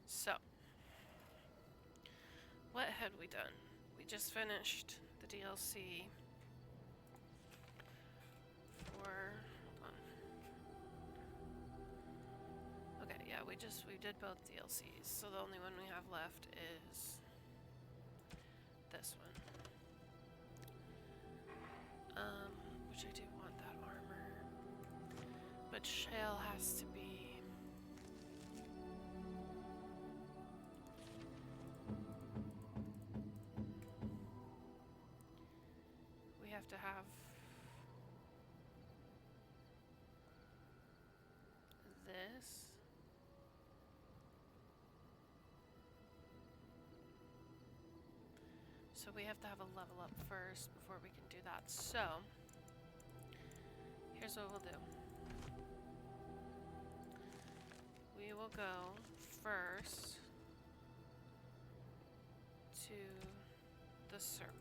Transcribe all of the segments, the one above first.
So, what had we done? We just finished the DLC for... hold on. Okay, yeah, we did both DLCs, so the only one we have left is this one. Which I do want that armor. But Shale has to be... We have to have this. So we have to have a level up first before we can do that. So, here's what we'll do. We will go first to the circle.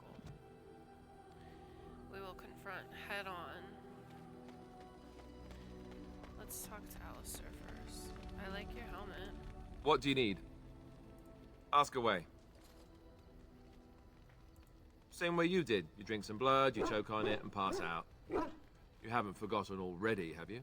We will confront head on. Let's talk to Alistair first. I like your helmet. What do you need? Ask away. Same way you did. You drink some blood, you choke on it, and pass out. You haven't forgotten already, have you?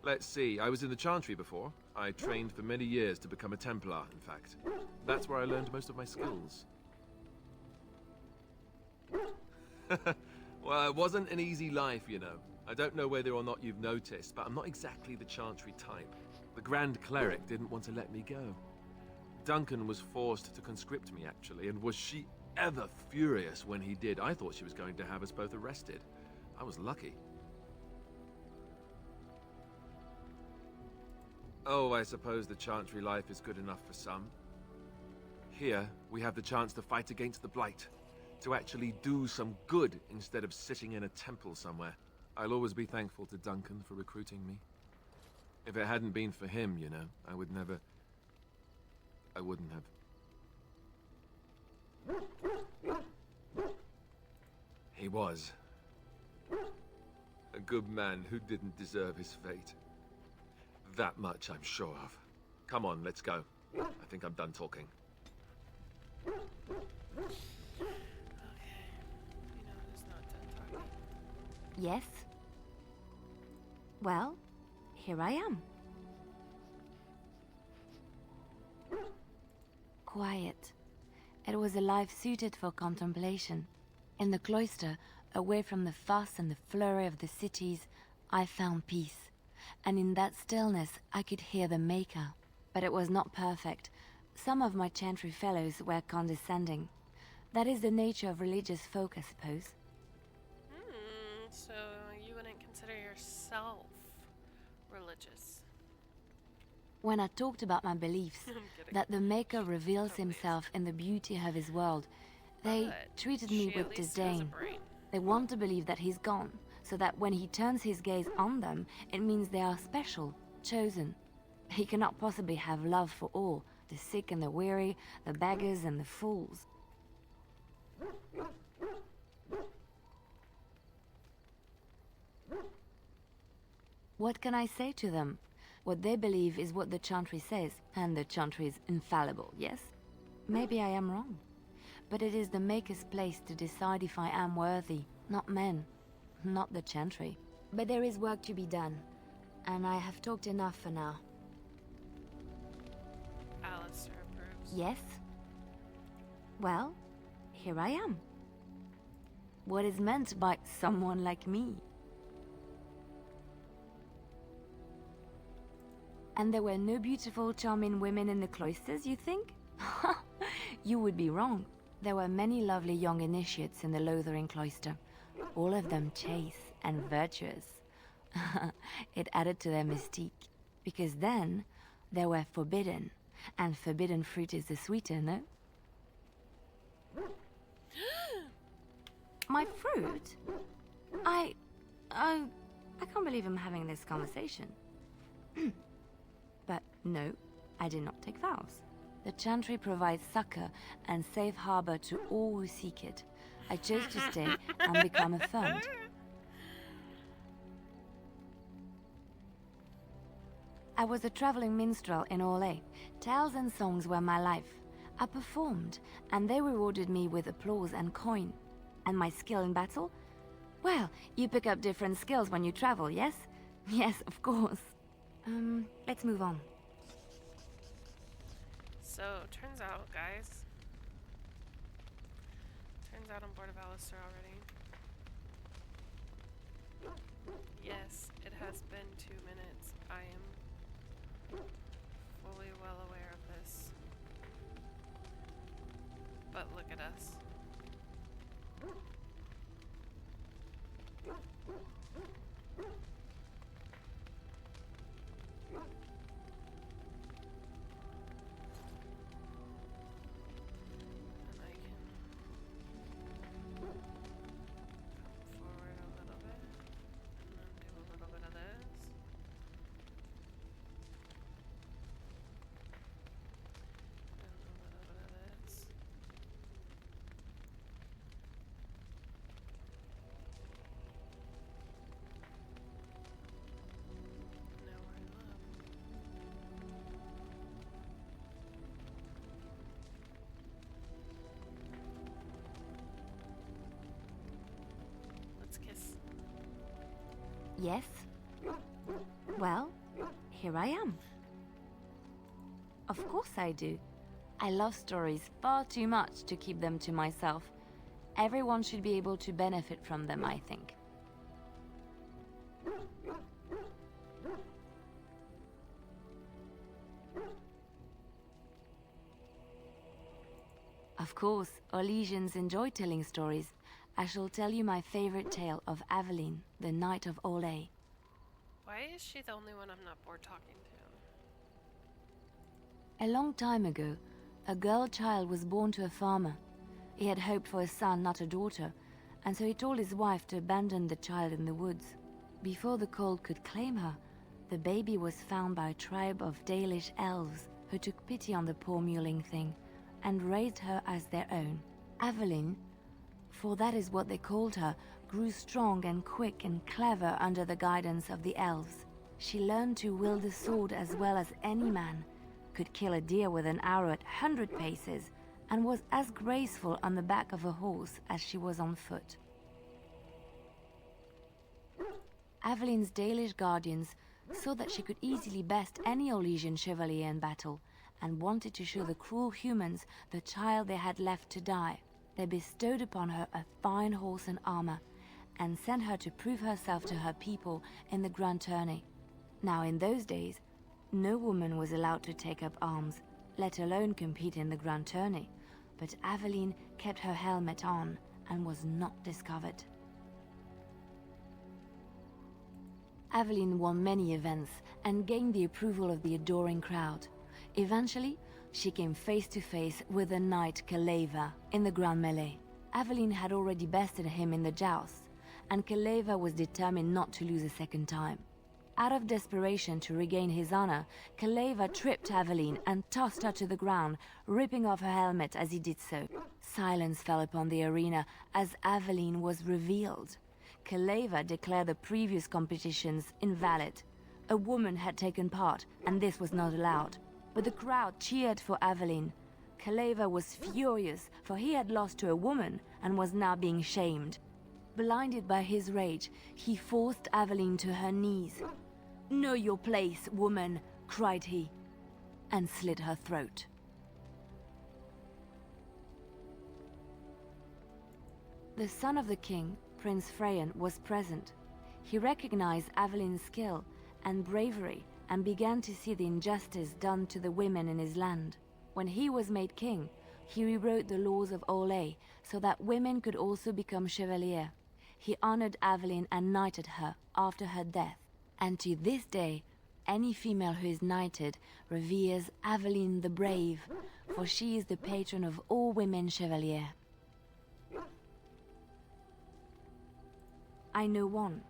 Let's see, I was in the Chantry before. I trained for many years to become a Templar, in fact. That's where I learned most of my skills. Well, it wasn't an easy life, you know. I don't know whether or not you've noticed, but I'm not exactly the Chantry type. The Grand Cleric didn't want to let me go. Duncan was forced to conscript me, actually, and was she ever furious when he did. I thought she was going to have us both arrested. I was lucky. Oh, I suppose the Chantry life is good enough for some. Here, we have the chance to fight against the Blight. To actually do some good instead of sitting in a temple somewhere. I'll always be thankful to Duncan for recruiting me. If it hadn't been for him, you know, I wouldn't have. He was a good man who didn't deserve his fate. That much I'm sure of. Come on, let's go. I think I'm done talking. Okay. You know who's not done talking. Yes? Well, here I am. Quiet. It was a life suited for contemplation. In the cloister, away from the fuss and the flurry of the cities, I found peace. And in that stillness, I could hear the Maker. But it was not perfect. Some of my Chantry fellows were condescending. That is the nature of religious folk, I suppose. So you wouldn't consider yourself religious? When I talked about my beliefs, I'm kidding. that the Maker reveals Totally is. himself in the beauty of his world, they But treated me she at with least has a disdain. brain. They want to believe that he's gone, so that when he turns his gaze on them, it means they are special, chosen. He cannot possibly have love for all, the sick and the weary, the beggars and the fools. What can I say to them? What they believe is what the Chantry says, and the Chantry is infallible, yes? Maybe I am wrong. But it is the Maker's place to decide if I am worthy, not men, not the Chantry. But there is work to be done, and I have talked enough for now. Alistair approves. Yes? Well, here I am. What is meant by someone like me? And there were no beautiful, charming women in the cloisters, you think? You would be wrong. There were many lovely young initiates in the Lothering cloister, all of them chaste and virtuous. It added to their mystique, because then they were forbidden, and forbidden fruit is the sweeter, no? My fruit? I can't believe I'm having this conversation. But no, I did not take vows. The Chantry provides succor and safe harbor to all who seek it. I chose to stay and become affirmed. I was a traveling minstrel in Orlais. Tales and songs were my life. I performed, and they rewarded me with applause and coin. And my skill in battle? Well, you pick up different skills when you travel, yes? Yes, of course. Let's move on. So, turns out, guys. Turns out I'm bored of Alistair already. Yes, it has been 2 minutes. I am fully well aware of this. But look at us. And I can come forward a little bit, and then do a little bit of this. And a little bit of this. Now we're in love. Let's kiss. Yes? Well, here I am. Of course I do. I love stories far too much to keep them to myself. Everyone should be able to benefit from them, I think. Of course, Orlesians enjoy telling stories. I shall tell you my favorite tale of Aveline, the Knight of Orlais. Why is she the only one I'm not bored talking to? A long time ago, a girl child was born to a farmer. He had hoped for a son, not a daughter, and so he told his wife to abandon the child in the woods. Before the cold could claim her, the baby was found by a tribe of Dalish elves who took pity on the poor mewling thing and raised her as their own. Aveline, for that is what they called her, grew strong and quick and clever under the guidance of the elves. She learned to wield a sword as well as any man, could kill a deer with an arrow at 100 paces, and was as graceful on the back of a horse as she was on foot. Aveline's Dalish guardians saw that she could easily best any Orlesian chevalier in battle, and wanted to show the cruel humans the child they had left to die. They bestowed upon her a fine horse and armor, and sent her to prove herself to her people in the grand tourney. Now in those days, no woman was allowed to take up arms, let alone compete in the grand tourney, but Aveline kept her helmet on and was not discovered. Aveline won many events and gained the approval of the adoring crowd. Eventually, she came face to face with the knight Kaleva in the Grand Melee. Aveline had already bested him in the joust, and Kaleva was determined not to lose a second time. Out of desperation to regain his honor, Kaleva tripped Aveline and tossed her to the ground, ripping off her helmet as he did so. Silence fell upon the arena as Aveline was revealed. Kaleva declared the previous competitions invalid. A woman had taken part, and this was not allowed. But the crowd cheered for Aveline. Kaleva was furious, for he had lost to a woman and was now being shamed. Blinded by his rage, he forced Aveline to her knees. "Know your place, woman," cried he, and slit her throat. The son of the king, Prince Freyan, was present. He recognized Aveline's skill and bravery and began to see the injustice done to the women in his land. When he was made king, he rewrote the laws of Orlais so that women could also become chevalier. He honored Aveline and knighted her after her death. And to this day, any female who is knighted reveres Aveline the Brave, for she is the patron of all women chevalier. I know one,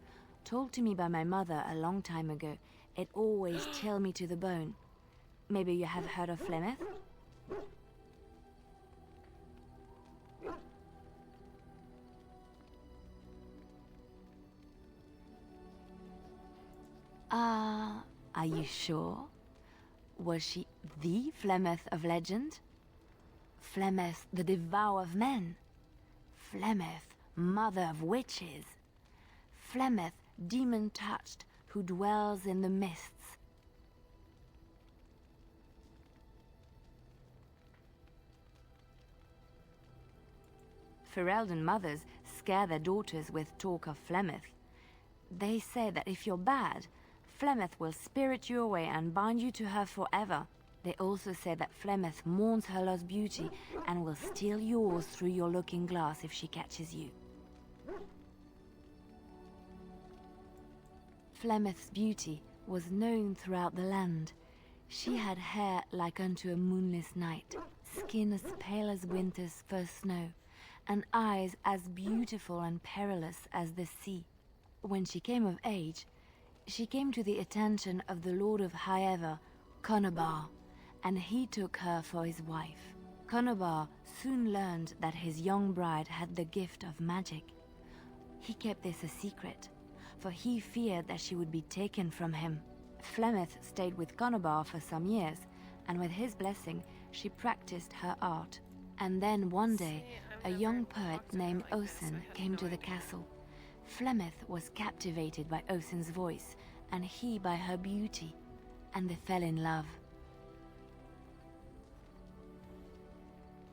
told to me by my mother a long time ago. It always chilled me to the bone. Maybe you have heard of Flemeth? Are you sure? Was she the Flemeth of legend? Flemeth, the devourer of men? Flemeth, mother of witches? Flemeth, demon-touched, who dwells in the mists? Ferelden mothers scare their daughters with talk of Flemeth. They say that if you're bad, Flemeth will spirit you away and bind you to her forever. They also say that Flemeth mourns her lost beauty and will steal yours through your looking glass if she catches you. Flemeth's beauty was known throughout the land. She had hair like unto a moonless night, skin as pale as winter's first snow, and eyes as beautiful and perilous as the sea. When she came of age, she came to the attention of the Lord of Highever, Conobar, and he took her for his wife. Conobar soon learned that his young bride had the gift of magic. He kept this a secret, for he feared that she would be taken from him. Flemeth stayed with Conobar for some years, and with his blessing, she practiced her art. And then one day, a young poet named Osen came to the castle. Flemeth was captivated by Osen's voice, and he by her beauty, and they fell in love.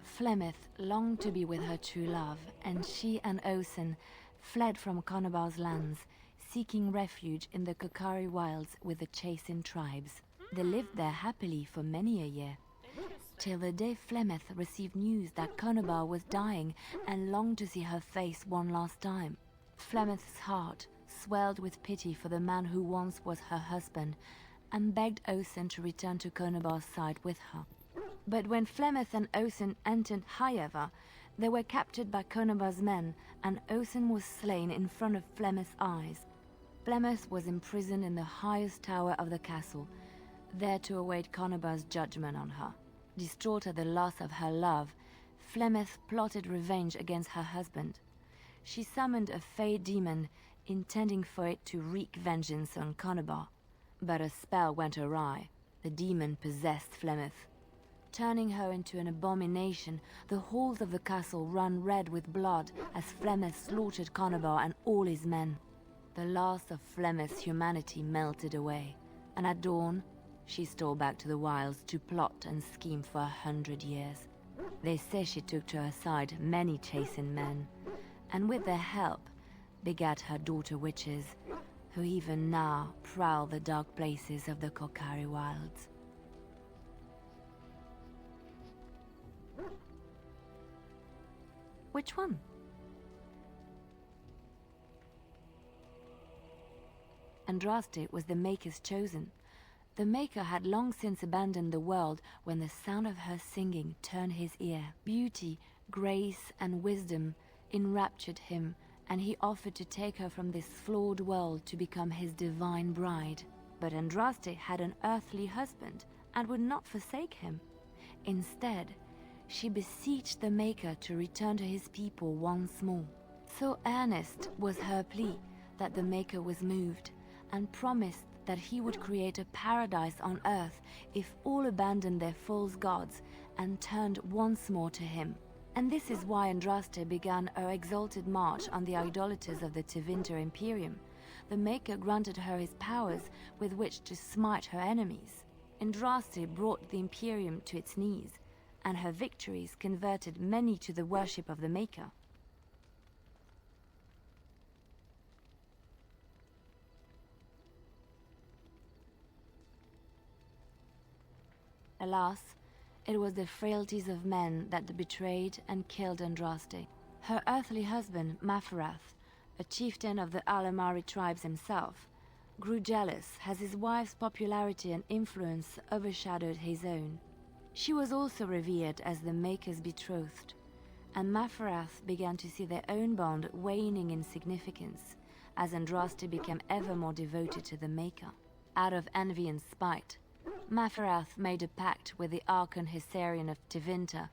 Flemeth longed to be with her true love, and she and Osen fled from Conobar's lands, seeking refuge in the Kokari wilds with the Chasing tribes. They lived there happily for many a year, till the day Flemeth received news that Conobar was dying and longed to see her face one last time. Flemeth's heart swelled with pity for the man who once was her husband, and begged Osen to return to Conobar's side with her. But when Flemeth and Osen entered Highever, they were captured by Conobar's men, and Osen was slain in front of Flemeth's eyes. Flemeth was imprisoned in the highest tower of the castle, there to await Conobar's judgment on her. Distraught at the loss of her love, Flemeth plotted revenge against her husband. She summoned a fey demon, intending for it to wreak vengeance on Conobar. But a spell went awry. The demon possessed Flemeth. Turning her into an abomination, the halls of the castle ran red with blood as Flemeth slaughtered Conobar and all his men. The last of Flemeth's humanity melted away, and at dawn, she stole back to the wilds to plot and scheme for 100 years. They say she took to her side many Chasing men, and with their help, begat her daughter witches, who even now prowl the dark places of the Kokari wilds. Which one? Andraste was the Maker's chosen. The Maker had long since abandoned the world when the sound of her singing turned his ear. Beauty, grace, and wisdom enraptured him, and he offered to take her from this flawed world to become his divine bride. But Andraste had an earthly husband and would not forsake him. Instead, she beseeched the Maker to return to his people once more. So earnest was her plea that the Maker was moved, and promised that he would create a paradise on earth if all abandoned their false gods and turned once more to him. And this is why Andraste began her exalted march on the idolaters of the Tevinter Imperium. The Maker granted her his powers with which to smite her enemies. Andraste brought the Imperium to its knees, and her victories converted many to the worship of the Maker. Alas, it was the frailties of men that betrayed and killed Andraste. Her earthly husband, Maferath, a chieftain of the Alamari tribes himself, grew jealous as his wife's popularity and influence overshadowed his own. She was also revered as the Maker's betrothed, and Maferath began to see their own bond waning in significance as Andraste became ever more devoted to the Maker. Out of envy and spite, Maferath made a pact with the Archon Hysarian of Tevinter,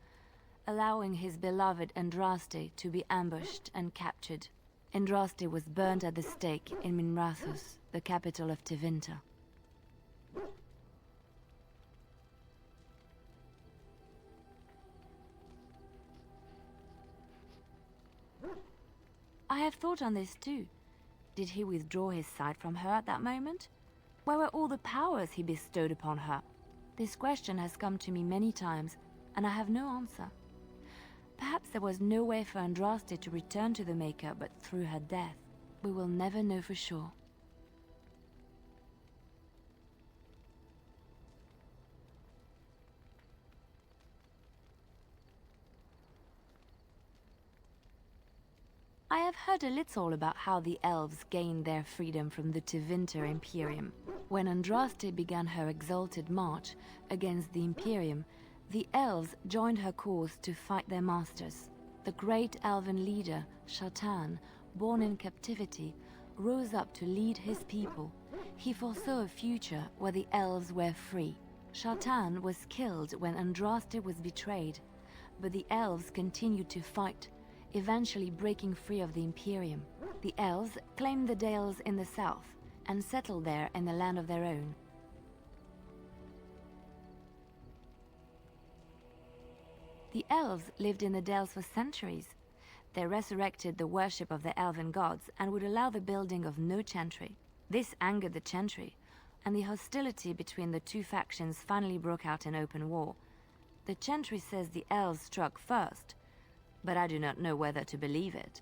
allowing his beloved Andraste to be ambushed and captured. Andraste was burned at the stake in Minrathous, the capital of Tevinter. have thought on this too. Did he withdraw his sight from her at that moment? Where were all the powers he bestowed upon her? This question has come to me many times, and I have no answer. Perhaps there was no way for Andraste to return to the Maker but through her death. We will never know for sure. I have heard a little about how the elves gained their freedom from the Tevinter Imperium. When Andraste began her exalted march against the Imperium, the elves joined her cause to fight their masters. The great elven leader, Shatan, born in captivity, rose up to lead his people. He foresaw a future where the elves were free. Shatan was killed when Andraste was betrayed, but the elves continued to fight, eventually breaking free of the Imperium. The elves claimed the Dales in the south and settled there in the land of their own. The elves lived in the Dales for centuries. They resurrected the worship of the elven gods and would allow the building of no chantry. This angered the chantry, and the hostility between the two factions finally broke out in open war. The chantry says the elves struck first, but I do not know whether to believe it.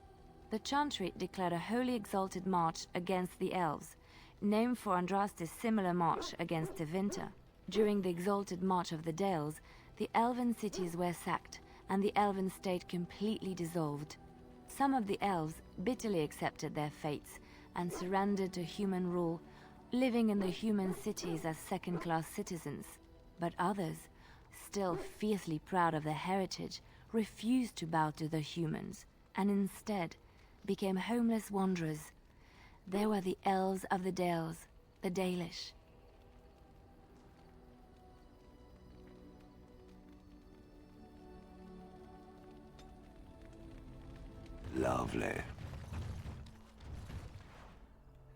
The chantry declared a wholly exalted march against the elves, named for Andraste's similar march against Tevinter. During the exalted march of the Dales, the elven cities were sacked, and the elven state completely dissolved. Some of the elves bitterly accepted their fates and surrendered to human rule, living in the human cities as second-class citizens. But others, still fiercely proud of their heritage, refused to bow to the humans, and instead became homeless wanderers. They were the elves of the Dales, the Dalish. Lovely.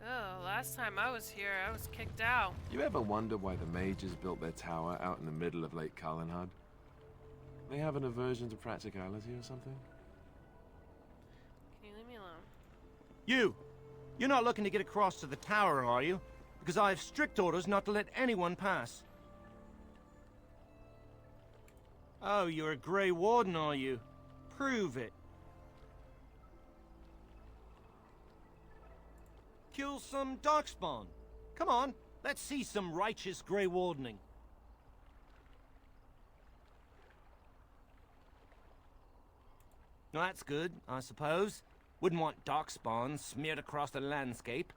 Oh, last time I was here, I was kicked out. You ever wonder why the mages built their tower out in the middle of Lake Kalanhad? They have an aversion to practicality or something? Can you leave me alone? You're not looking to get across to the tower, are you? Because I have strict orders not to let anyone pass. Oh, you're a Grey Warden, are you? Prove it. Kill some Darkspawn. Come on, let's see some righteous Grey Wardening. Well, that's good, I suppose. Wouldn't want Darkspawn smeared across the landscape.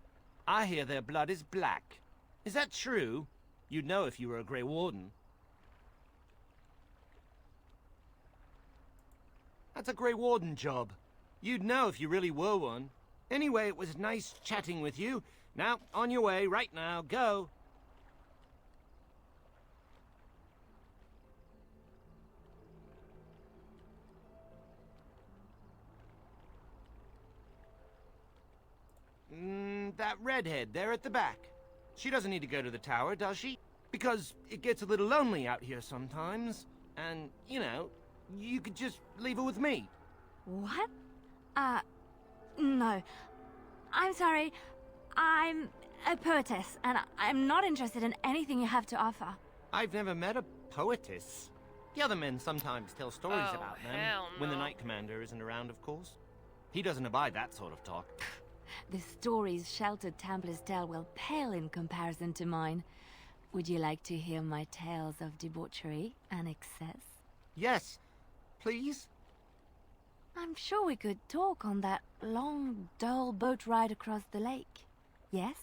I hear their blood is black. Is that true? You'd know if you were a Grey Warden. That's a Grey Warden job. You'd know if you really were one. Anyway, it was nice chatting with you. Now, on your way, right now, go. That redhead there at the back. She doesn't need to go to the tower, does she? Because it gets a little lonely out here sometimes. And, you know, you could just leave her with me. What? No. I'm sorry. I'm a poetess, and I'm not interested in anything you have to offer. I've never met a poetess. The other men sometimes tell stories Oh, about them. hell When the no. Knight Commander isn't around, of course. He doesn't abide that sort of talk. The stories sheltered Templars tell will pale in comparison to mine. Would you like to hear my tales of debauchery and excess? Yes, please? I'm sure we could talk on that long, dull boat ride across the lake. Yes?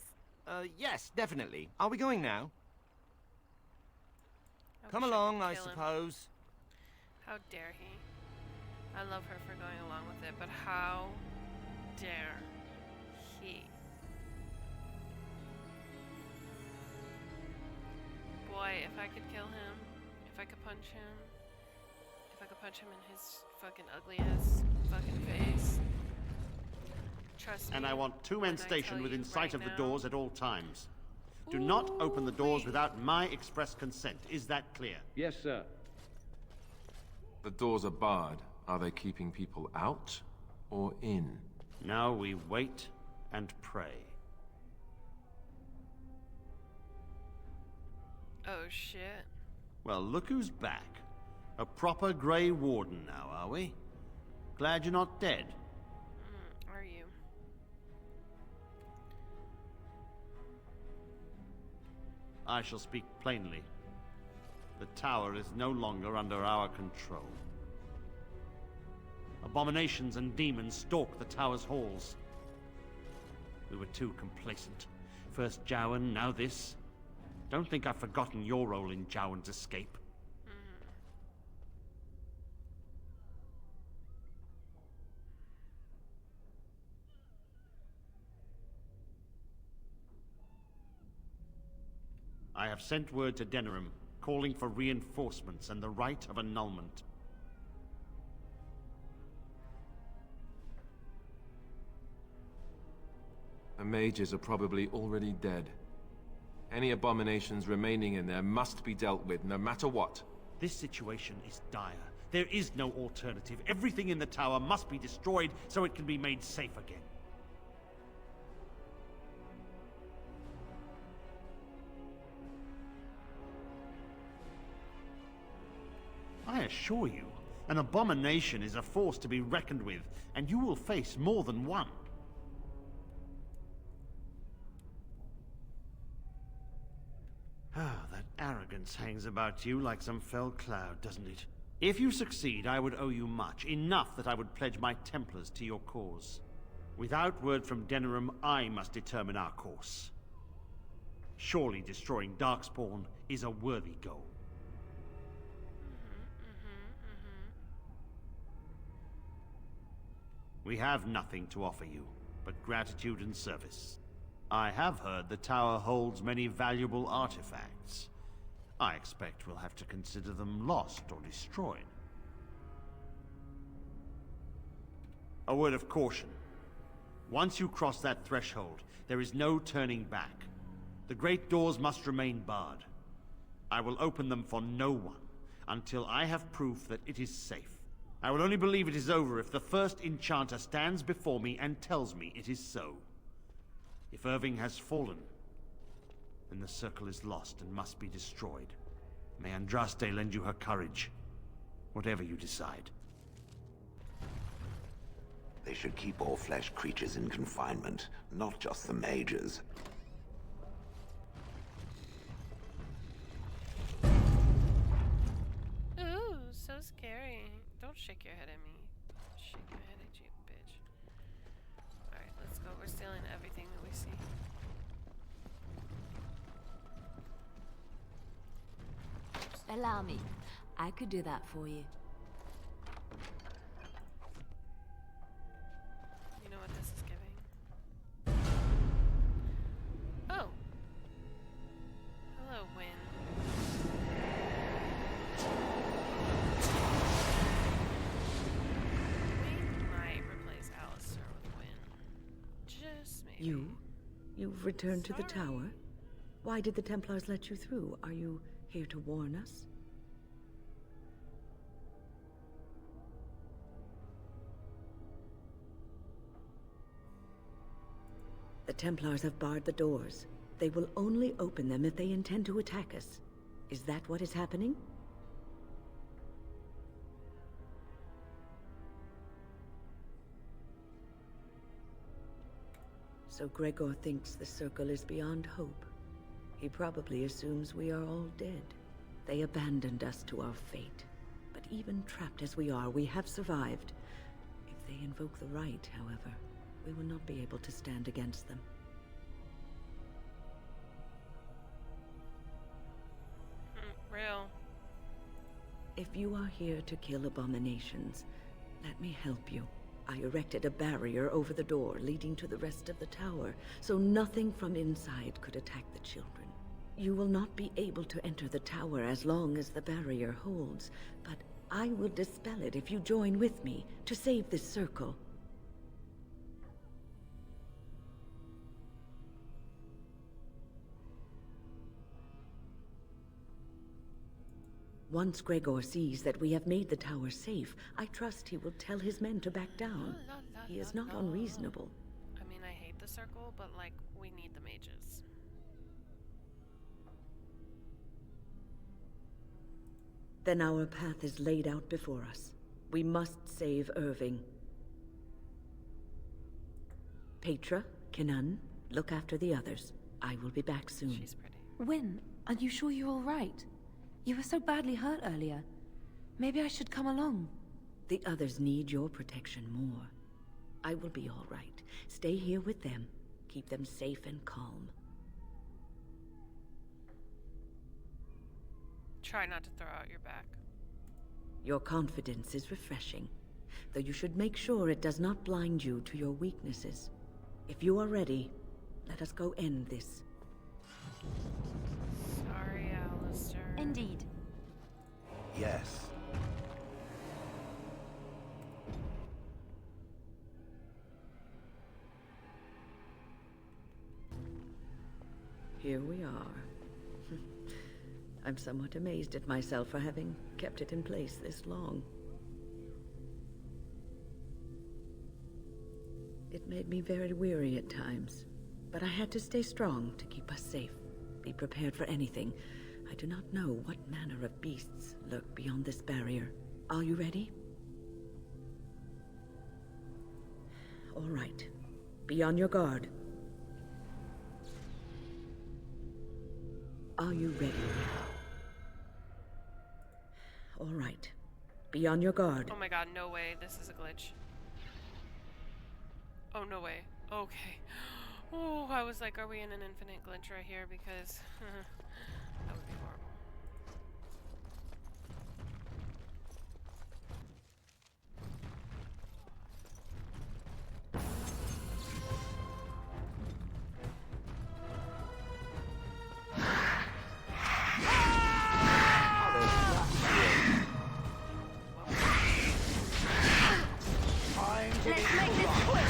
Yes, definitely. Are we going now? I Come wish I along, could I kill him. suppose. How dare he? I love her for going along with it, but how dare he? Boy, if I could kill him, if I could punch him, if I could punch him in his fucking ugly ass fucking face. Trust me. And I want two when men I tell stationed you within sight right of the now. doors at all times. Do not open the doors Ooh-wee. without my express consent. Is that clear? Yes, sir. The doors are barred. Are they keeping people out or in? Now we wait and pray. Oh shit. Well, look who's back. A proper Grey Warden now, are we? Glad you're not dead. Are you? I shall speak plainly. The tower is no longer under our control. Abominations and demons stalk the tower's halls. We were too complacent. First Jowan, now this. Don't think I've forgotten your role in Jowan's escape. I have sent word to Denerim, calling for reinforcements and the right of annulment. The mages are probably already dead. Any abominations remaining in there must be dealt with, no matter what. This situation is dire. There is no alternative. Everything in the tower must be destroyed so it can be made safe again. I assure you, an abomination is a force to be reckoned with, and you will face more than one. Ah, that arrogance hangs about you like some fell cloud, doesn't it? If you succeed, I would owe you much, enough that I would pledge my Templars to your cause. Without word from Denerim, I must determine our course. Surely destroying Darkspawn is a worthy goal. We have nothing to offer you, but gratitude and service. I have heard the tower holds many valuable artifacts. I expect we'll have to consider them lost or destroyed. A word of caution. Once you cross that threshold, there is no turning back. The great doors must remain barred. I will open them for no one until I have proof that it is safe. I will only believe it is over if the first enchanter stands before me and tells me it is so. If Irving has fallen, then the circle is lost and must be destroyed. May Andraste lend you her courage, whatever you decide. They should keep all flesh creatures in confinement, not just the mages. Ooh, so scary. Don't shake your head at me. Shake your head at you, bitch. Alright, let's go. We're stealing everything that we see. Allow me. I could do that for you. You know what this is giving? Oh. Hello, Wynn. We might replace Alistair with Wynn. Just maybe. You've returned to the Sorry. tower? Why did the Templars let you through? Are you here to warn us? The Templars have barred the doors. They will only open them if they intend to attack us. Is that what is happening? So Gregor thinks the Circle is beyond hope. He probably assumes we are all dead. They abandoned us to our fate. But even trapped as we are, we have survived. If they invoke the right, however, we will not be able to stand against them. Real. If you are here to kill abominations, let me help you. I erected a barrier over the door leading to the rest of the tower, so nothing from inside could attack the children. You will not be able to enter the tower as long as the barrier holds, but I will dispel it if you join with me to save this circle. Once Gregor sees that we have made the tower safe, I trust he will tell his men to back down. La, la, He is not unreasonable. I mean, I hate the circle, but like, we need the mages. Then our path is laid out before us. We must save Irving. Petra, Kenan, look after the others. I will be back soon. She's pretty. Wynne, are you sure you're all right? You were so badly hurt earlier. Maybe I should come along. The others need your protection more. I will be all right. Stay here with them. Keep them safe and calm. Try not to throw out your back. Your confidence is refreshing, though you should make sure it does not blind you to your weaknesses. If you are ready, let us go end this. Sorry, Alistair. Indeed. Yes. Here we are. I'm somewhat amazed at myself for having kept it in place this long. It made me very weary at times, but I had to stay strong to keep us safe. Be prepared for anything. I do not know what manner of beasts lurk beyond this barrier. Are you ready? All right. Be on your guard. Are you ready now? All right. Be on your guard. Oh my god, no way. This is a glitch. Oh, no way. Okay. Oh, I was like, are we in an infinite glitch right here? Because that would be horrible. Let's make this quick!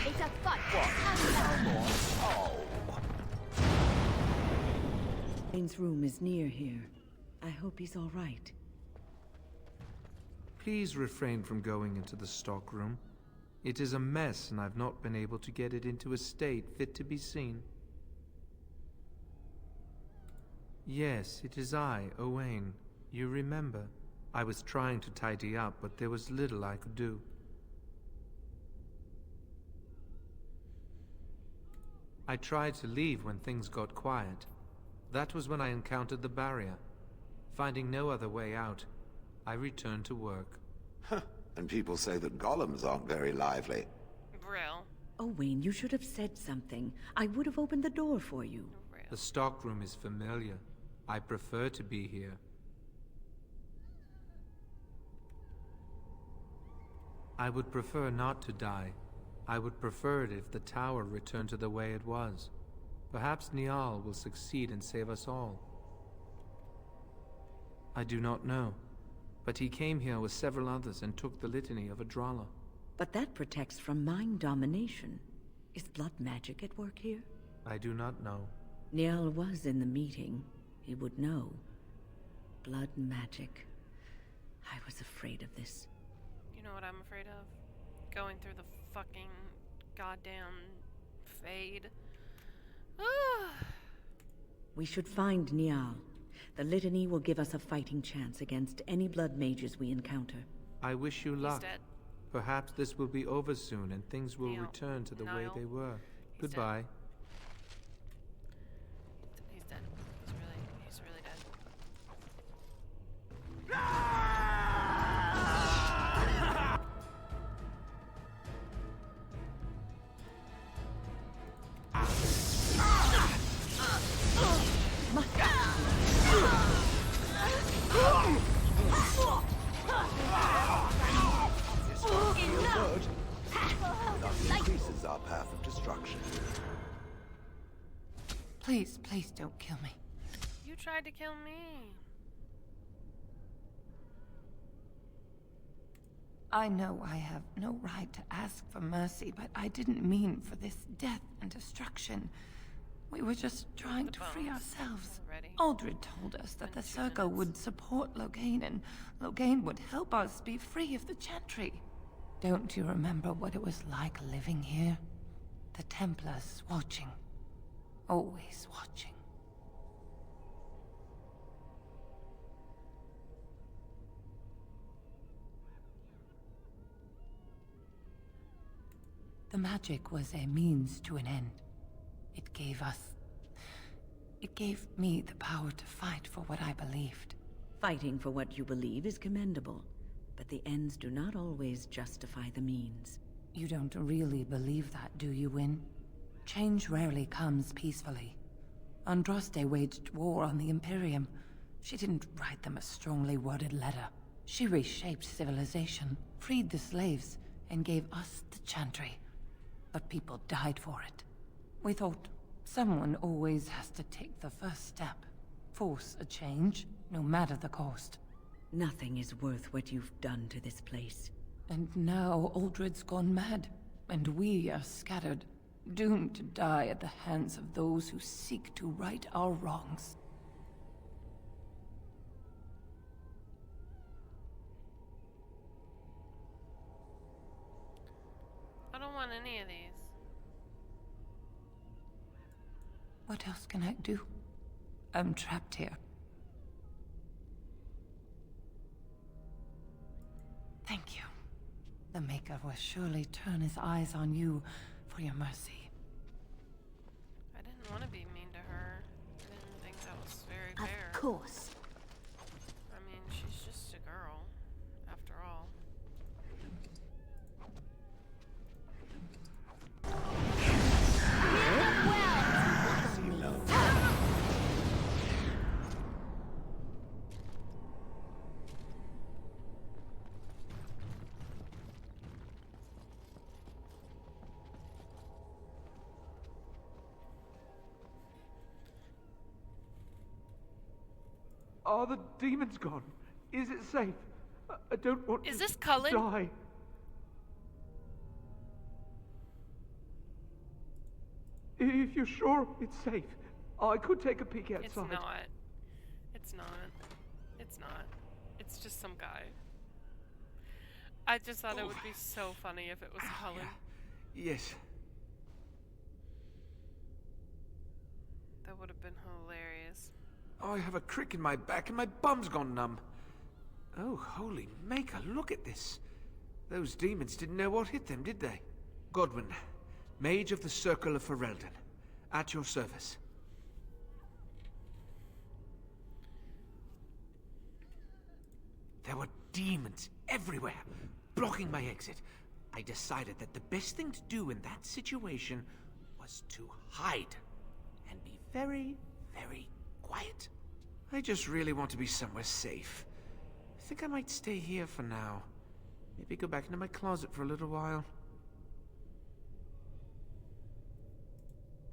It's a fight! Kane's room is near here. I hope he's all right. Please refrain from going into the stockroom. It is a mess, and I've not been able to get it into a state fit to be seen. Yes, it is I, Owain. You remember. I was trying to tidy up, but there was little I could do. I tried to leave when things got quiet. That was when I encountered the barrier. Finding no other way out, I returned to work. And people say that golems aren't very lively. Brill. Owain, you should have said something. I would have opened the door for you. Brill. The stockroom is familiar. I prefer to be here. I would prefer not to die. I would prefer it if the tower returned to the way it was. Perhaps Niall will succeed and save us all. I do not know, but he came here with several others and took the litany of Adralla. But that protects from mind domination. Is blood magic at work here? I do not know. Niall was in the meeting. He would know. Blood magic. I was afraid of this. You know what I'm afraid of? Going through the fucking goddamn fade. We should find Niall. The litany will give us a fighting chance against any blood mages we encounter. I wish you He's luck. dead. Perhaps this will be over soon and things will Niall. return to the way Niall. they were. He's Goodbye. dead. He's dead. He's really dead. That increases our path of destruction. Please, please don't kill me. You tried to kill me. I know I have no right to ask for mercy, but I didn't mean for this death and destruction. We were just trying to free ourselves. Already. Aldred told us that the 2 Circle minutes. would support Loghain, and Loghain would help us be free of the Chantry. Don't you remember what it was like living here? The Templars watching. Always watching. The magic was a means to an end. It gave me the power to fight for what I believed. Fighting for what you believe is commendable, but the ends do not always justify the means. You don't really believe that, do you, Wynne? Change rarely comes peacefully. Andraste waged war on the Imperium. She didn't write them a strongly worded letter. She reshaped civilization, freed the slaves, and gave us the Chantry. But people died for it. We thought someone always has to take the first step. Force a change, no matter the cost. Nothing is worth what you've done to this place. And now Aldred's gone mad, and we are scattered, doomed to die at the hands of those who seek to right our wrongs. I don't want any of these. What else can I do? I'm trapped here. Thank you. The Maker will surely turn his eyes on you for your mercy. I didn't want to be mean to her. I didn't think that was very fair. Of course. I mean, she's just a girl, after all. Are the demons gone? Is it safe? I don't want Is to this Cullen? die. If you're sure it's safe, I could take a peek outside. It's not. It's not. It's not. It's just some guy. I just thought it would be so funny if it was Cullen. Yes. That would have been hilarious. I have a crick in my back and my bum's gone numb. Oh, holy Maker, look at this. Those demons didn't know what hit them, did they? Godwyn, Mage of the Circle of Ferelden, at your service. There were demons everywhere, blocking my exit. I decided that the best thing to do in that situation was to hide and be very, very quiet. I just really want to be somewhere safe. I think I might stay here for now. Maybe go back into my closet for a little while.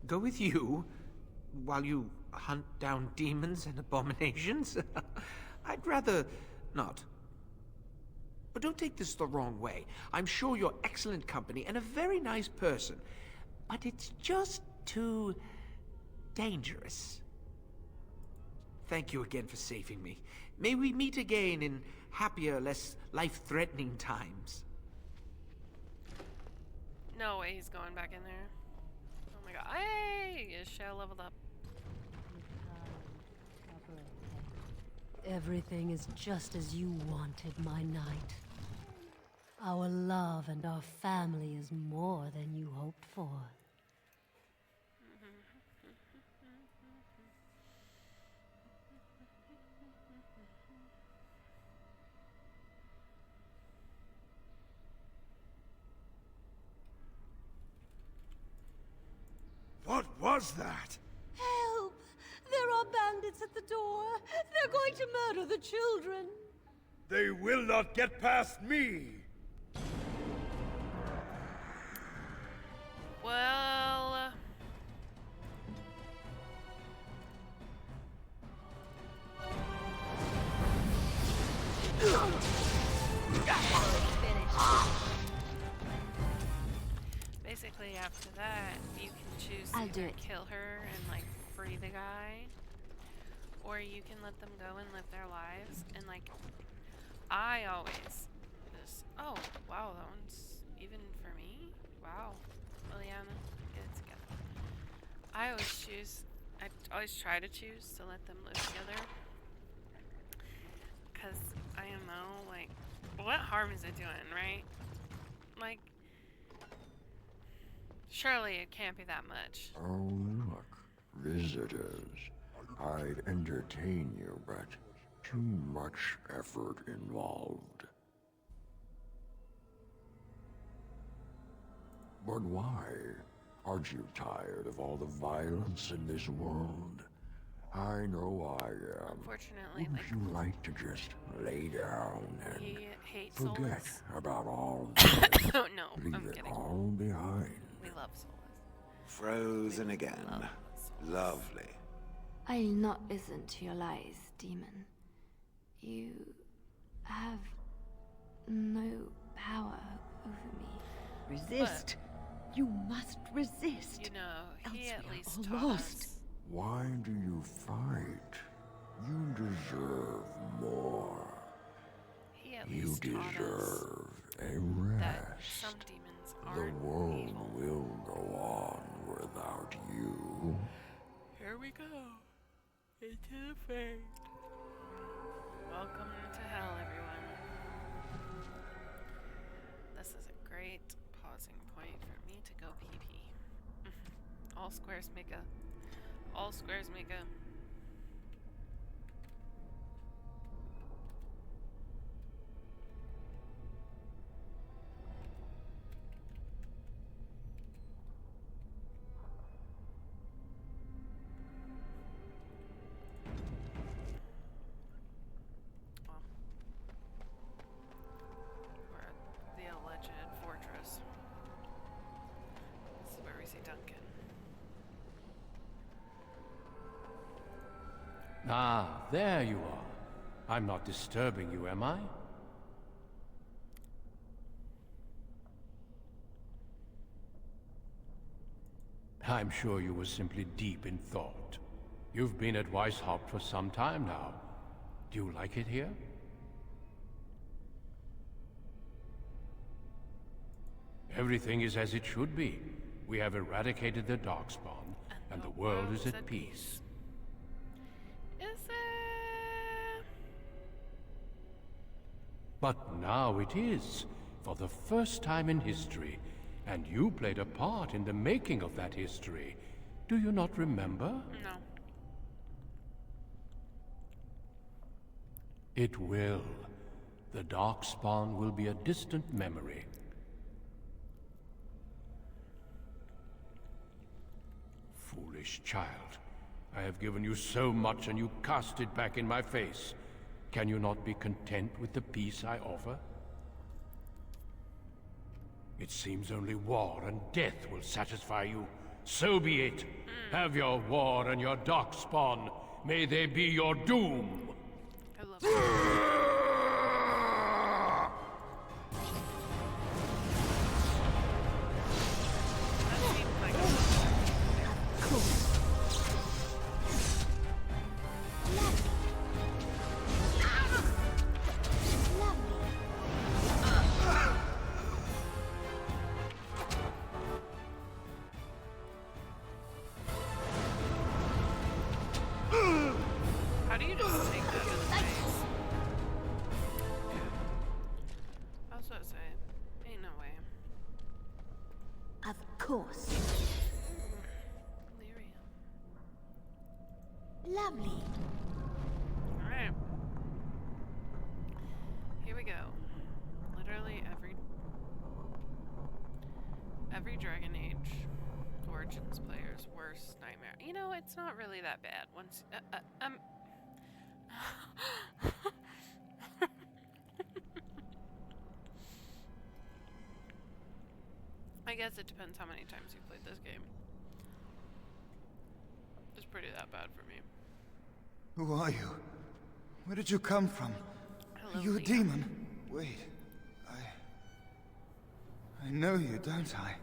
Go with you? While you hunt down demons and abominations? I'd rather not. But don't take this the wrong way. I'm sure you're excellent company and a very nice person. But it's just too dangerous. Thank you again for saving me. May we meet again in happier, less life-threatening times. No way he's going back in there. Oh my god. Hey! Is Shell leveled up? Everything is just as you wanted, my knight. Our love and our family is more than you hoped for. What was that? Help! There are bandits at the door. They're going to murder the children. They will not get past me! Well... Finish. Basically, after that, you can choose I'll to do either it. kill her and like free the guy, or you can let them go and live their lives. And like, I always just, oh wow, that one's even for me. Wow, Liliana, get it together. I always try to choose to let them live together, cause I know like, what harm is it doing, right? Like, surely it can't be that much. Oh, look. Visitors. I'd entertain you, but too much effort involved. But why? Aren't you tired of all the violence in this world? I know I am. Unfortunately, Wouldn't you like to just lay down and he hates forget souls. about all this? Oh no, Leave I'm it kidding. all behind. We love souls. Frozen again. Lovely. I'll not listen to your lies, demon. You have no power over me. Resist. You must resist. You know, he Else at we are least all taught lost. us. Why do you fight? You deserve more. He at You least taught us deserve a that rest. some demons The aren't world evil. will go on without you. Here we go. Into the fade. Welcome to hell, everyone. This is a great pausing point for me to go pee-pee. All squares make a... All squares make a... We're at the alleged fortress. This is where we see Duncan. Ah, there you are. I'm not disturbing you, am I? I'm sure you were simply deep in thought. You've been at Weishaupt for some time now. Do you like it here? Everything is as it should be. We have eradicated the Darkspawn, and the world is at peace. Is it? But now it is, for the first time in history, and you played a part in the making of that history. Do you not remember? No. It will. The Darkspawn will be a distant memory. Foolish child. I have given you so much and you cast it back in my face. Can you not be content with the peace I offer? It seems only war and death will satisfy you. So be it. Have your war and your Darkspawn. May they be your doom. I love it. How do you just take that to the face? I was about to say, ain't no way. Of course. Lyrium. Lovely. Alright. Here we go. Literally every Dragon Age Origins player's worst nightmare. You know, it's not really that bad. Once I guess it depends how many times you've played this game. It's pretty that bad for me. Who are you? Where did you come from? Hello, Are you a Liam. demon? Wait, I know you, don't I?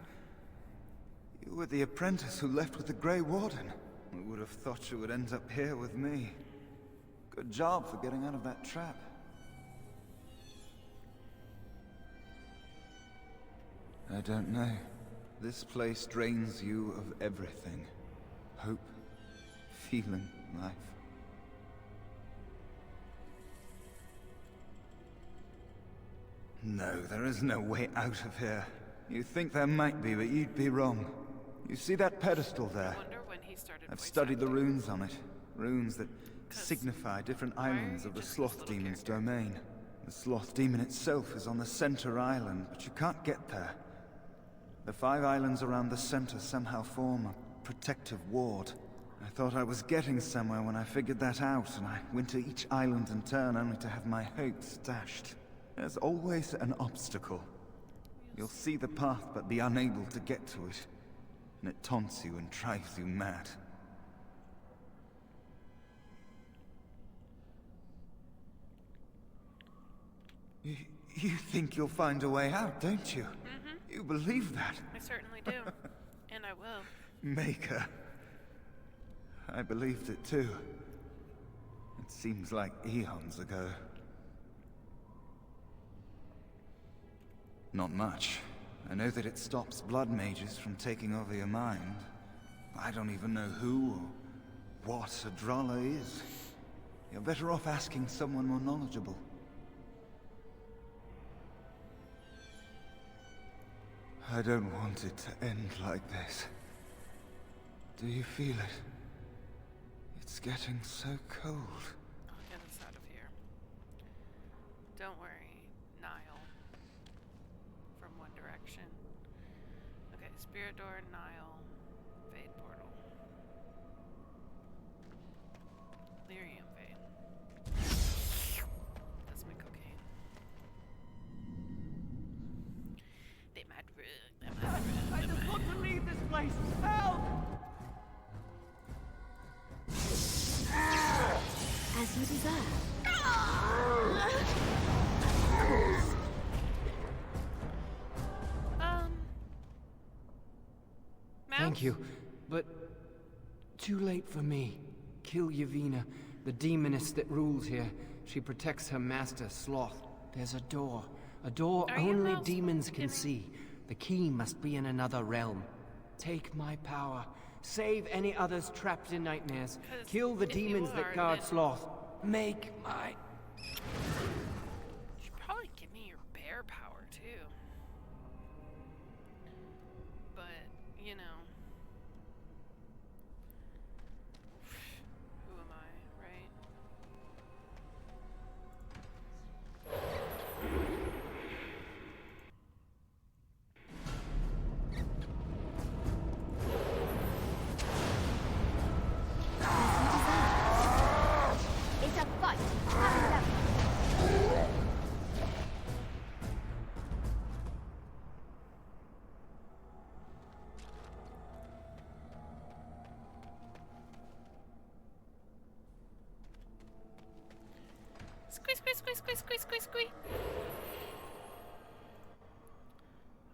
You were the apprentice who left with the Grey Warden. I would have thought you would end up here with me. Good job for getting out of that trap. I don't know. This place drains you of everything. Hope, feeling, life. No, there is no way out of here. You think there might be, but you'd be wrong. You see that pedestal there? I've studied the runes on it. Runes that signify different islands of the Sloth Demon's domain. The Sloth Demon itself is on the center island, but you can't get there. The 5 islands around the center somehow form a protective ward. I thought I was getting somewhere when I figured that out, and I went to each island in turn only to have my hopes dashed. There's always an obstacle. You'll see the path but be unable to get to it, and it taunts you and drives you mad. You think you'll find a way out, don't you? Mm-hmm. You believe that? I certainly do. And I will. Maker. I believed it too. It seems like eons ago. Not much. I know that it stops blood mages from taking over your mind. I don't even know who or what a Drala is. You're better off asking someone more knowledgeable. I don't want it to end like this. Do you feel it? It's getting so cold. I'll get us out of here. Don't worry, Nile. From One Direction. Okay, Spirit Door, Nile, Fade Portal. Lyrium Vein. That's my cocaine. They mad rude. I just want to leave this place! Help! As you desire. Thank you, but too late for me. Kill Yavina, the demoness that rules here. She protects her master, Sloth. There's a door only demons can see. The key must be in another realm. Take my power. Save any others trapped in nightmares. Kill the demons that guard Sloth. Make my... You should probably give me your bear power, too. But, you know. Who am I, right? It's a fight. Hands up. Squeeze.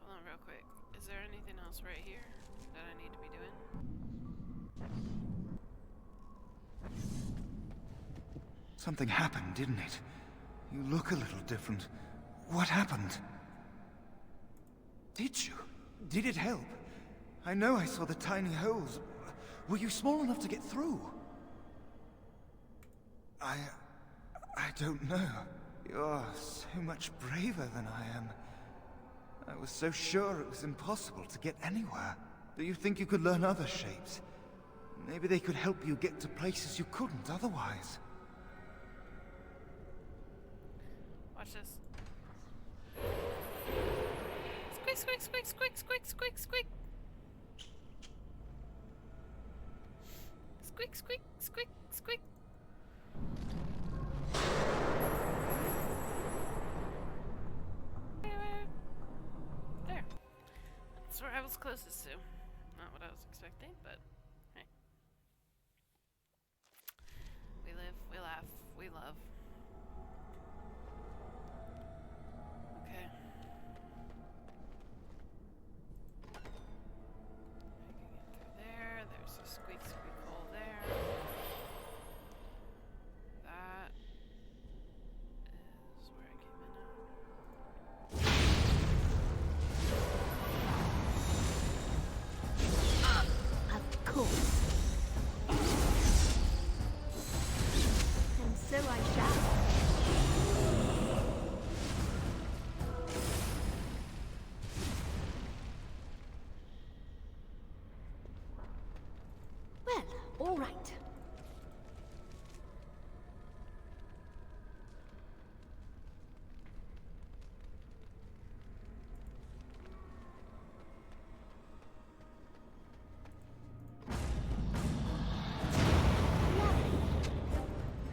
Hold on real quick. Is there anything else right here that I need to be doing? Something happened, didn't it? You look a little different. What happened? Did you? Did it help? I know I saw the tiny holes. Were you small enough to get through? I don't know. You're so much braver than I am. I was so sure it was impossible to get anywhere. Do you think you could learn other shapes? Maybe they could help you get to places you couldn't otherwise. Watch this. Squeak. Squeak. There. That's where I was closest to. Not what I was expecting, but hey. We live, we laugh, we love. Okay. right.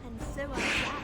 And so are that.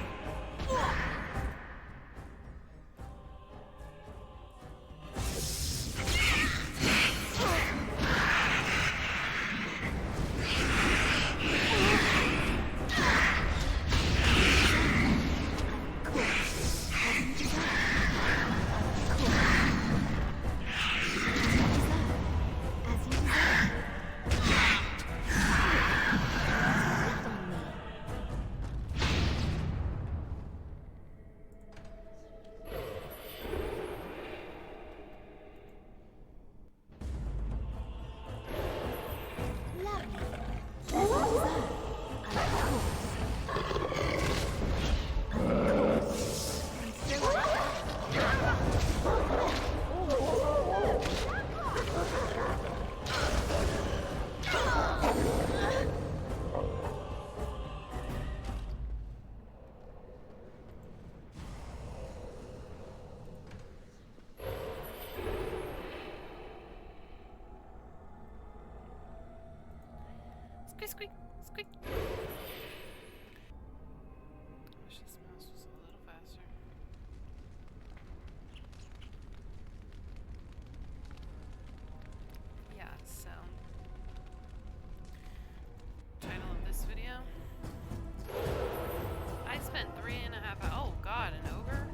Squeak, squeak, squeak. Wish this mouse was a little faster. Yeah, so title of this video. I spent 3.5 hours. Oh god, an ogre?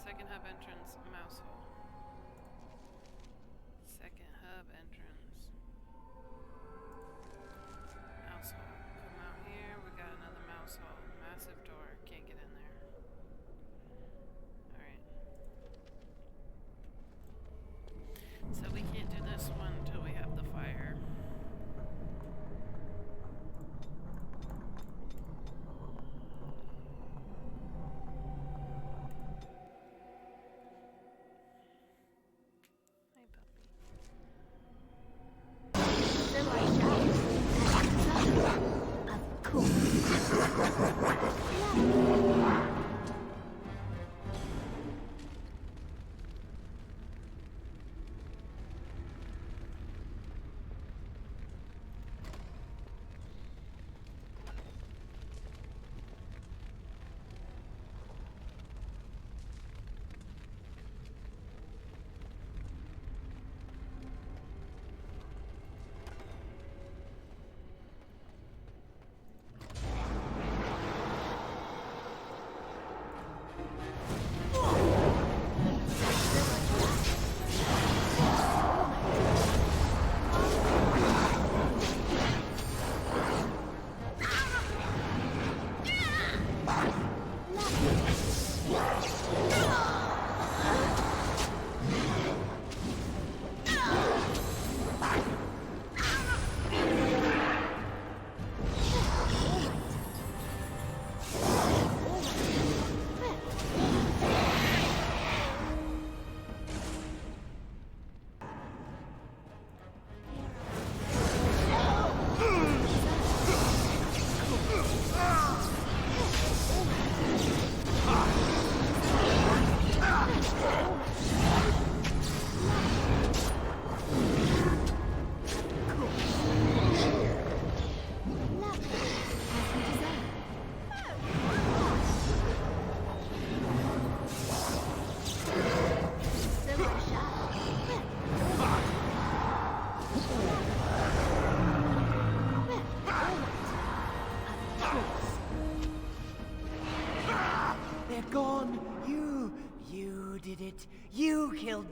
Second hub entrance, mouse hole. Second hub entrance. Mouse hole. Come out here, we got another mouse hole. Massive door, can't get in there. Alright. So we can't do this one until we have the fire.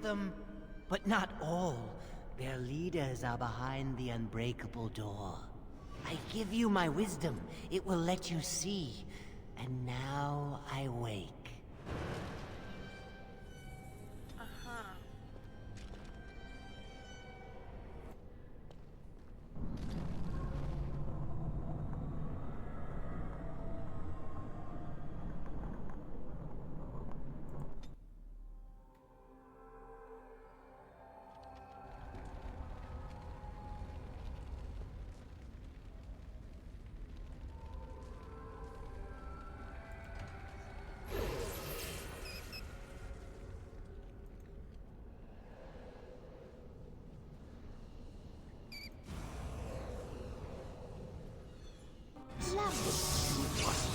them, but not all. Their leaders are behind the unbreakable door. I give you my wisdom. It will let you see. And now I wake.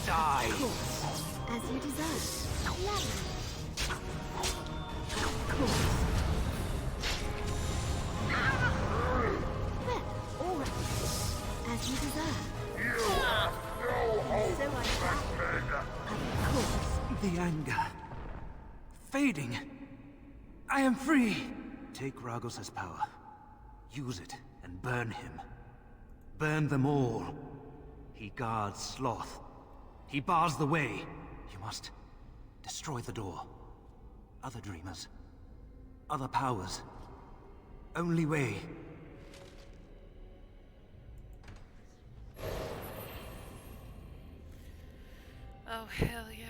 Die. As you desire. Lovely. Of course. Well, all right. As you desire. So I shall. Of course. The anger. Fading. I am free. Take Ragos' power. Use it and burn him. Burn them all. He guards Sloth. He bars the way. You must destroy the door. Other dreamers. Other powers. Only way. Oh, hell yeah.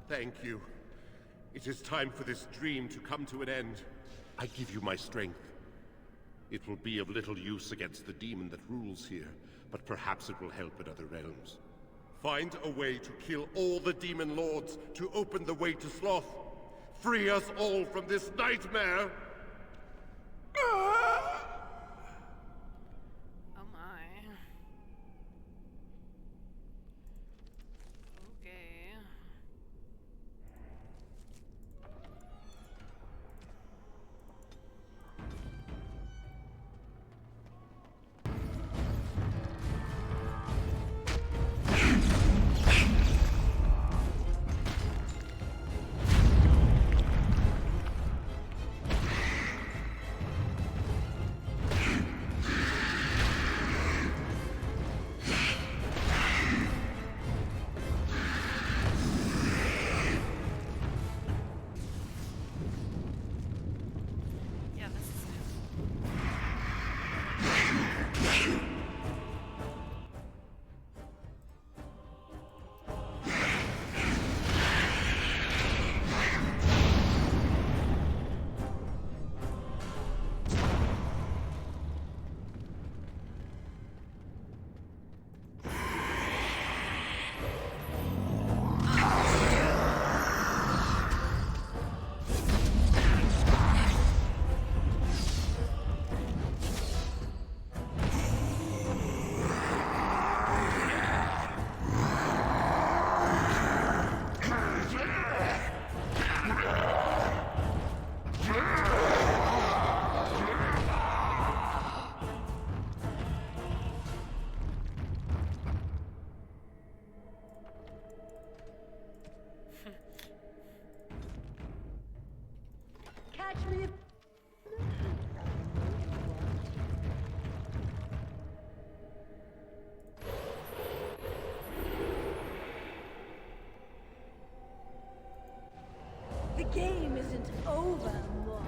Thank you. It is time for this dream to come to an end. I give you my strength. It will be of little use against the demon that rules here, but perhaps it will help in other realms. Find a way to kill all the demon lords to open the way to Sloth. Free us all from this nightmare! Oh my. Okay. game isn't over, mortal.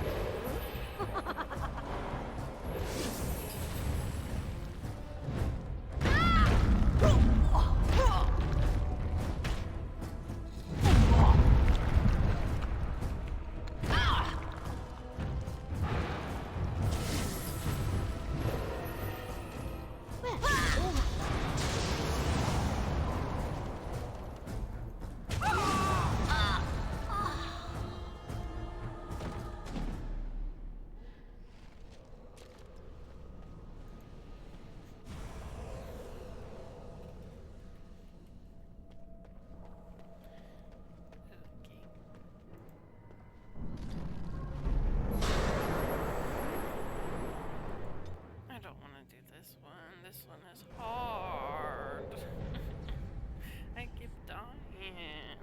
I don't want to do this one. This one is hard. I keep dying.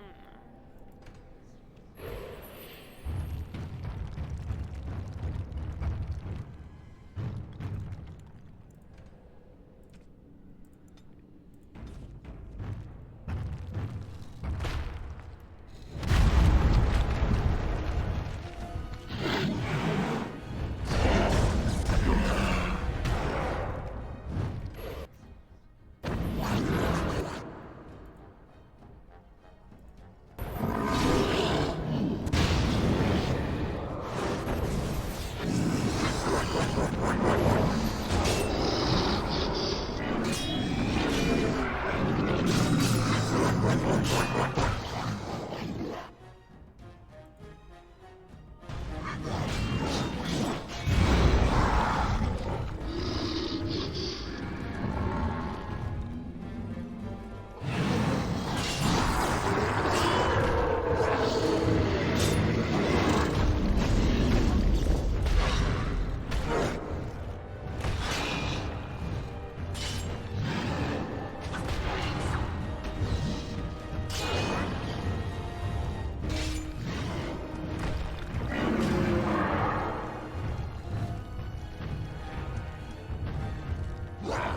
Wow.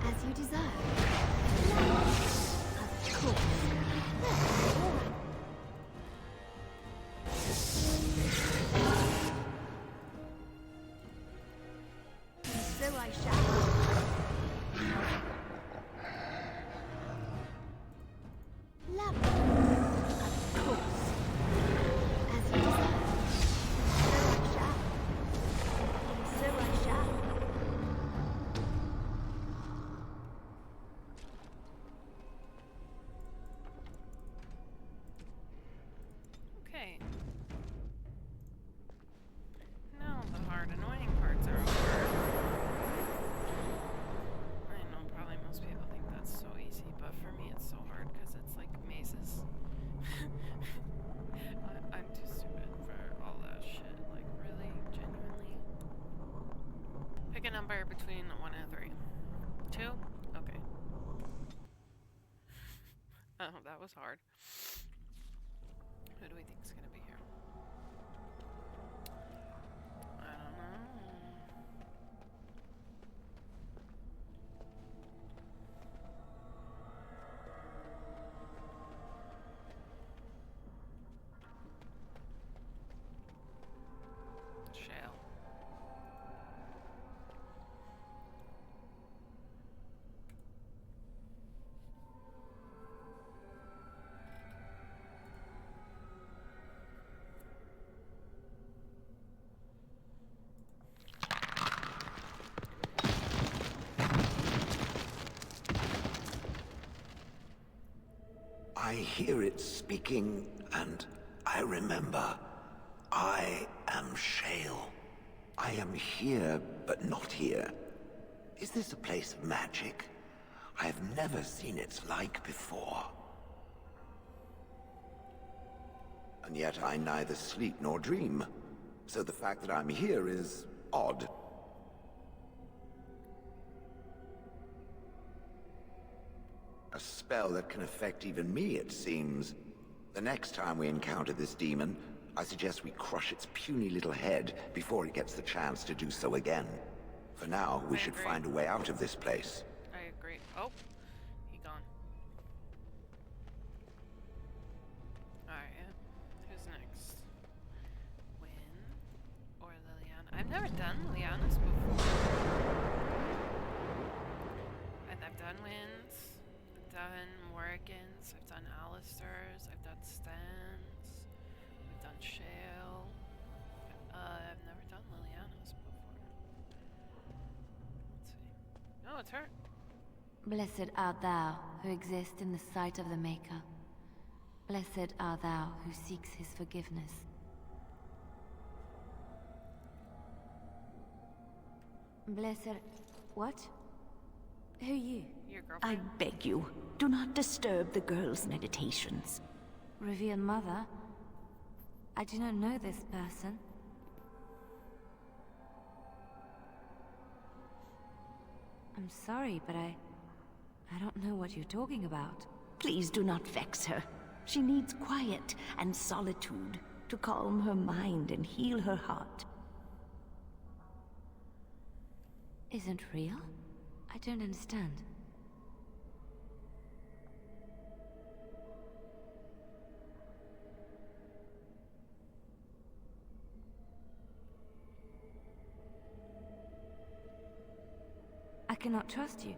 As you desire. Of course. So I shall. Lovely. Of course. As you desire. So I shall. So I shall. Okay. Now the hard, annoying parts are over. I know probably most people think that's so easy, but for me it's so hard because it's like mazes. I'm too stupid for all that shit. Like, really? Genuinely? Pick a number between 1 and 3. 2? Okay. Oh, that was hard. Who do we think is gonna be here? I don't know. Shale. I hear it speaking, and I remember. I am Shale. I am here, but not here. Is this a place of magic? I have never seen its like before. And yet I neither sleep nor dream. So the fact that I'm here is odd. A spell that can affect even me, it seems. The next time we encounter this demon, I suggest we crush its puny little head before it gets the chance to do so again. For now, we should find a way out of this place. I agree. Oh, he gone. Alright, who's next? Wynne or Leliana? I've never done Leliana's before. I've done Wynne's, I've done Morrigan's, I've done Alistair's, I've done Stan's, we've done Shale. I've never done Leliana's before. Let's see. Oh, it's her. Blessed art thou who exists in the sight of the Maker. Blessed art thou who seeks his forgiveness. Blessed... what? Who are you? Your girlfriend? I beg you, do not disturb the girl's meditations. Revered Mother, I do not know this person. I'm sorry, but I don't know what you're talking about. Please do not vex her. She needs quiet and solitude to calm her mind and heal her heart. Isn't real? I don't understand. I cannot trust you.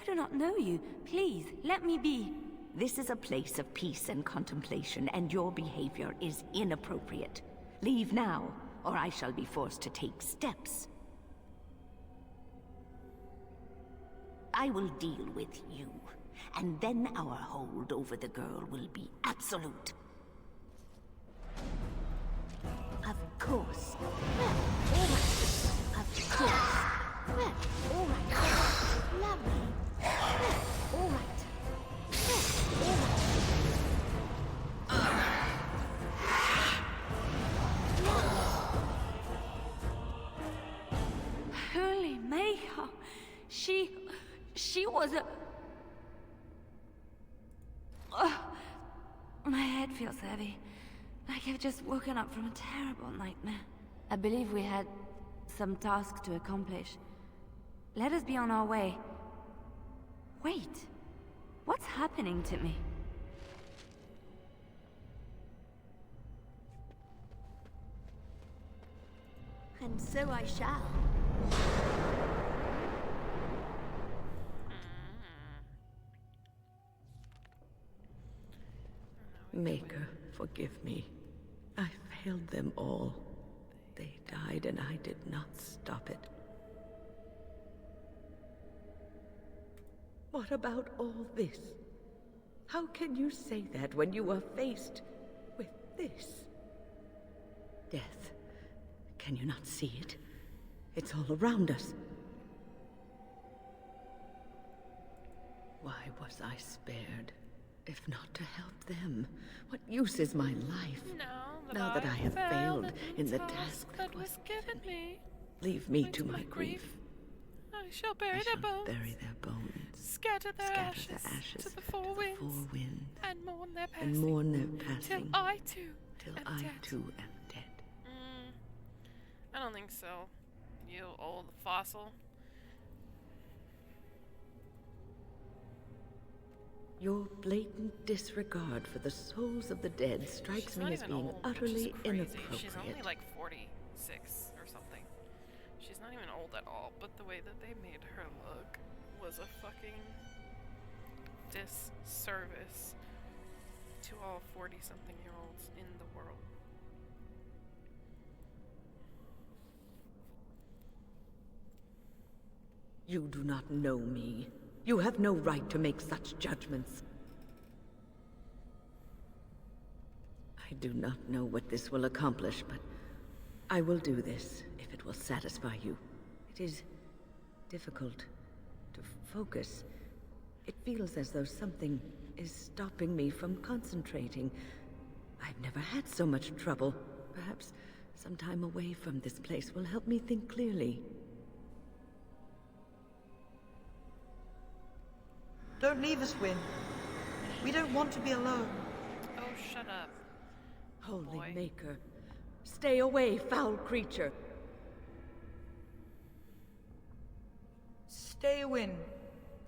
I do not know you. Please, let me be. This is a place of peace and contemplation, and your behavior is inappropriate. Leave now, or I shall be forced to take steps. I will deal with you, and then our hold over the girl will be absolute. Of course. Well, all right. Of course. Well, all right. Lovely. Well, all right. Well, all right. Holy Mayha! She was a... My head feels heavy. Like I've just woken up from a terrible nightmare. I believe we had some task to accomplish. Let us be on our way. Wait. What's happening to me? And so I shall. Maker, forgive me. I failed them all. They died and I did not stop it. What about all this? How can you say that when you are faced with this? Death. Can you not see it? It's all around us. Why was I spared? If not to help them, what use is my life? Now that I have failed in the task that was given me, leave me to my grief. I shall bury their bones. Bury their bones. Scatter their ashes to the four winds. And mourn their passing. Till I too am dead. I don't think so. You old fossil. Your blatant disregard for the souls of the dead strikes me as being utterly inappropriate. She's only like 46 or something. She's not even old at all, but the way that they made her look was a fucking disservice to all 40-something-year-olds in the world. You do not know me. You have no right to make such judgments. I do not know what this will accomplish, but I will do this if it will satisfy you. It is difficult to focus. It feels as though something is stopping me from concentrating. I've never had so much trouble. Perhaps some time away from this place will help me think clearly. Don't leave us, Wynne. We don't want to be alone. Oh, shut up. Holy Maker, stay away, foul creature. Stay, Wynne.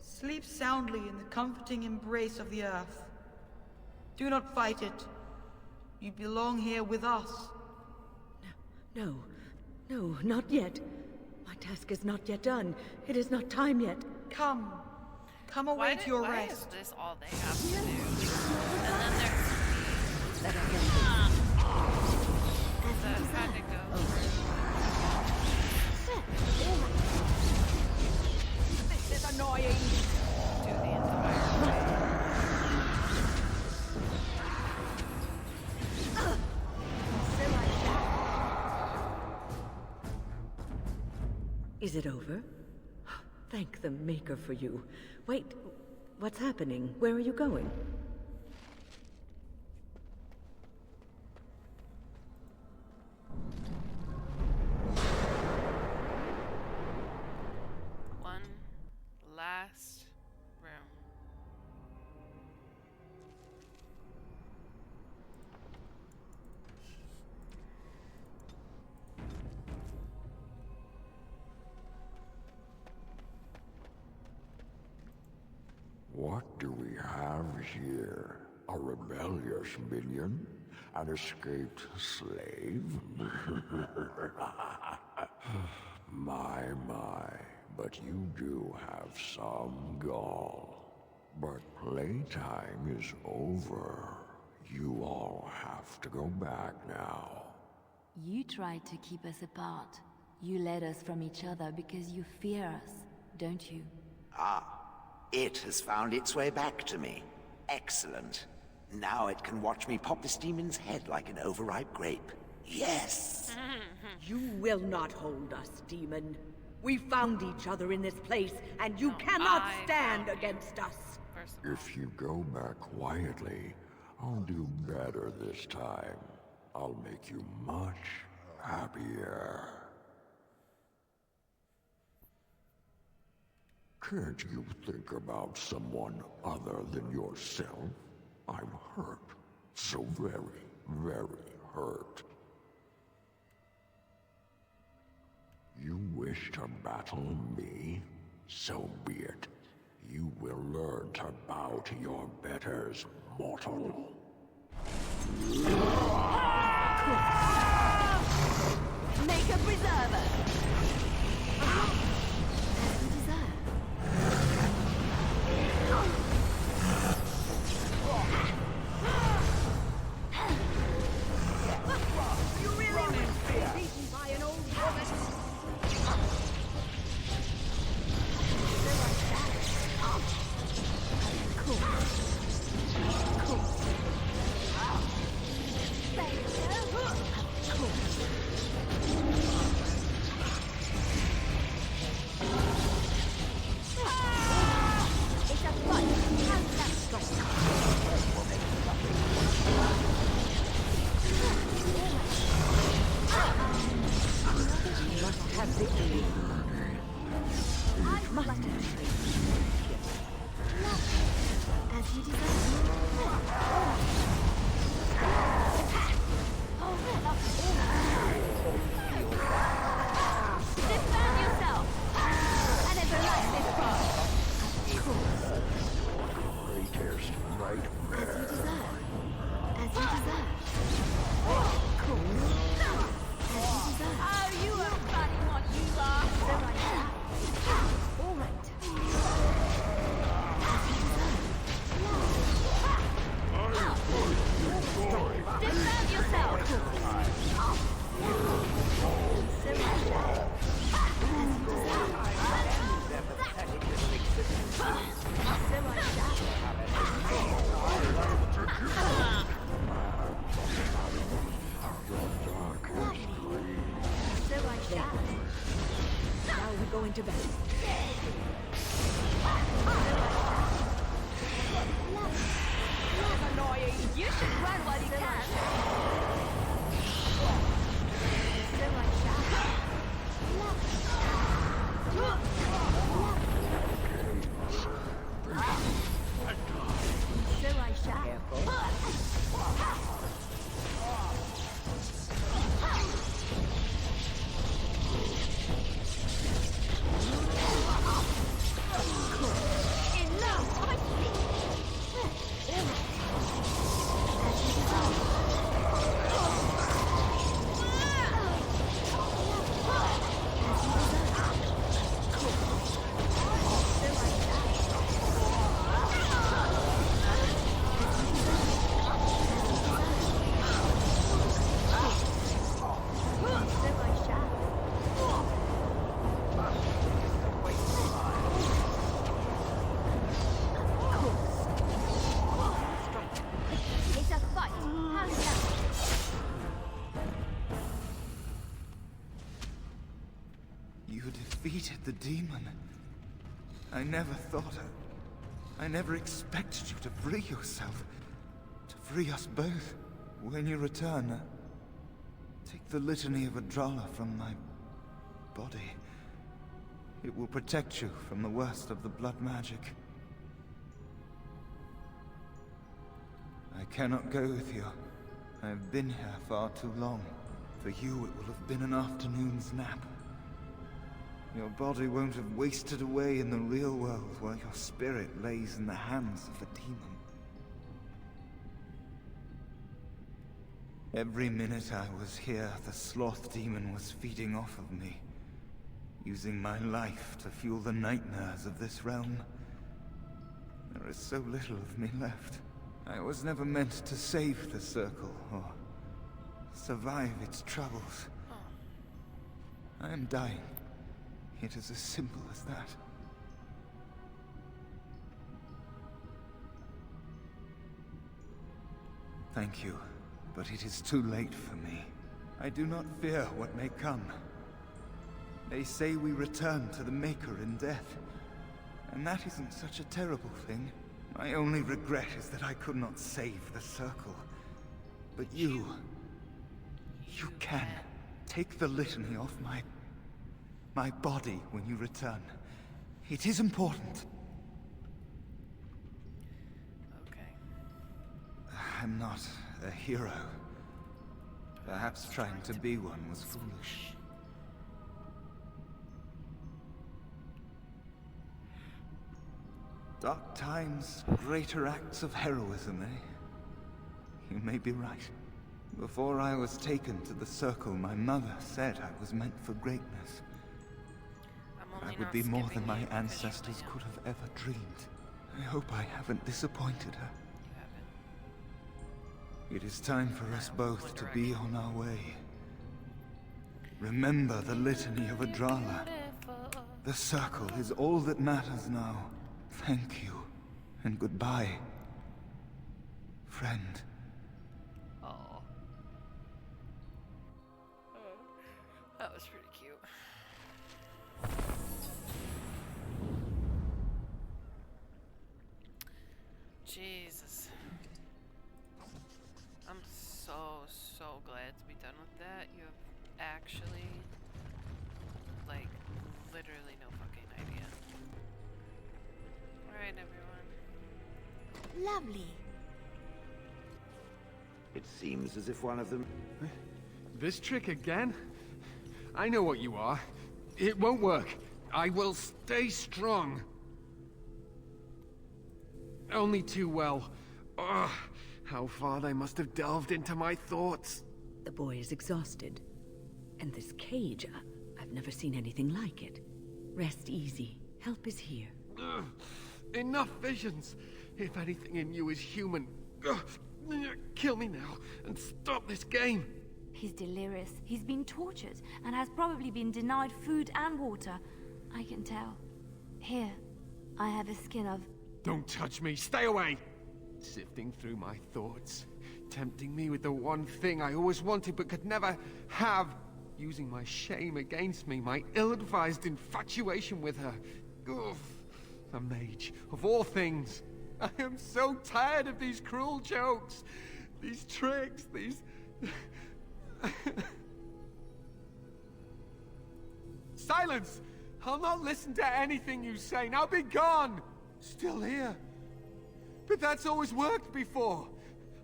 Sleep soundly in the comforting embrace of the earth. Do not fight it. You belong here with us. No, not yet. My task is not yet done. It is not time yet. Come away to your why rest. Is this all they have to do? And then there's that had to go. This is annoying. Do the entire Is it over? Thank the Maker for you. Wait, what's happening? Where are you going? One last room. What do we have here? A rebellious minion? An escaped slave? My, but you do have some gall. But playtime is over. You all have to go back now. You tried to keep us apart. You led us from each other because you fear us, don't you? It has found its way back to me. Excellent. Now it can watch me pop this demon's head like an overripe grape. Yes! You will not hold us, demon. We found each other in this place, and you cannot stand against us. If you go back quietly, I'll do better this time. I'll make you much happier. Can't you think about someone other than yourself? I'm hurt. So very, very hurt. You wish to battle me? So be it. You will learn to bow to your betters, mortal. Make a preserver! You really would be beaten by an old woman? Cool. going to bed. Annoying. You should run while you can. Still like Still like Defeated the demon. I never thought I never expected you to free yourself. To free us both. When you return, take the Litany of Adralla from my body. It will protect you from the worst of the blood magic. I cannot go with you. I have been here far too long. For you, it will have been an afternoon's nap. Your body won't have wasted away in the real world while your spirit lays in the hands of the demon. Every minute I was here, the sloth demon was feeding off of me, using my life to fuel the nightmares of this realm. There is so little of me left. I was never meant to save the Circle, or survive its troubles. I am dying. It is as simple as that. Thank you, but it is too late for me. I do not fear what may come. They say we return to the Maker in death, and that isn't such a terrible thing. My only regret is that I could not save the Circle. But you can. Take the litany off my body when you return. It is important. Okay. I'm not a hero. Perhaps trying to be one was foolish. Dark times, greater acts of heroism, eh? You may be right. Before I was taken to the Circle, my mother said I was meant for greatness. I would be more than my ancestors could have ever dreamed. I hope I haven't disappointed her. It is time for us both to be on our way. Remember the Litany of Adralla. The Circle is all that matters now. Thank you, and goodbye, friend. Oh. That was pretty cute. Jesus. I'm so glad to be done with that. You have actually, like, literally no fucking idea. Alright, everyone. Lovely. It seems as if one of them... This trick again? I know what you are. It won't work. I will stay strong. Only too well. Ugh, how far they must have delved into my thoughts. The boy is exhausted. And this cage, I've never seen anything like it. Rest easy. Help is here. Ugh, enough visions. If anything in you is human, kill me now and stop this game. He's delirious. He's been tortured and has probably been denied food and water. I can tell. Here, I have a skin of... Don't touch me. Stay away. Sifting through my thoughts. Tempting me with the one thing I always wanted but could never have. using my shame against me, my ill-advised infatuation with her. Ugh, a mage, of all things. I am so tired of these cruel jokes, these tricks, these... Silence! I'll not listen to anything you say. Now be gone! Still here. But that's always worked before.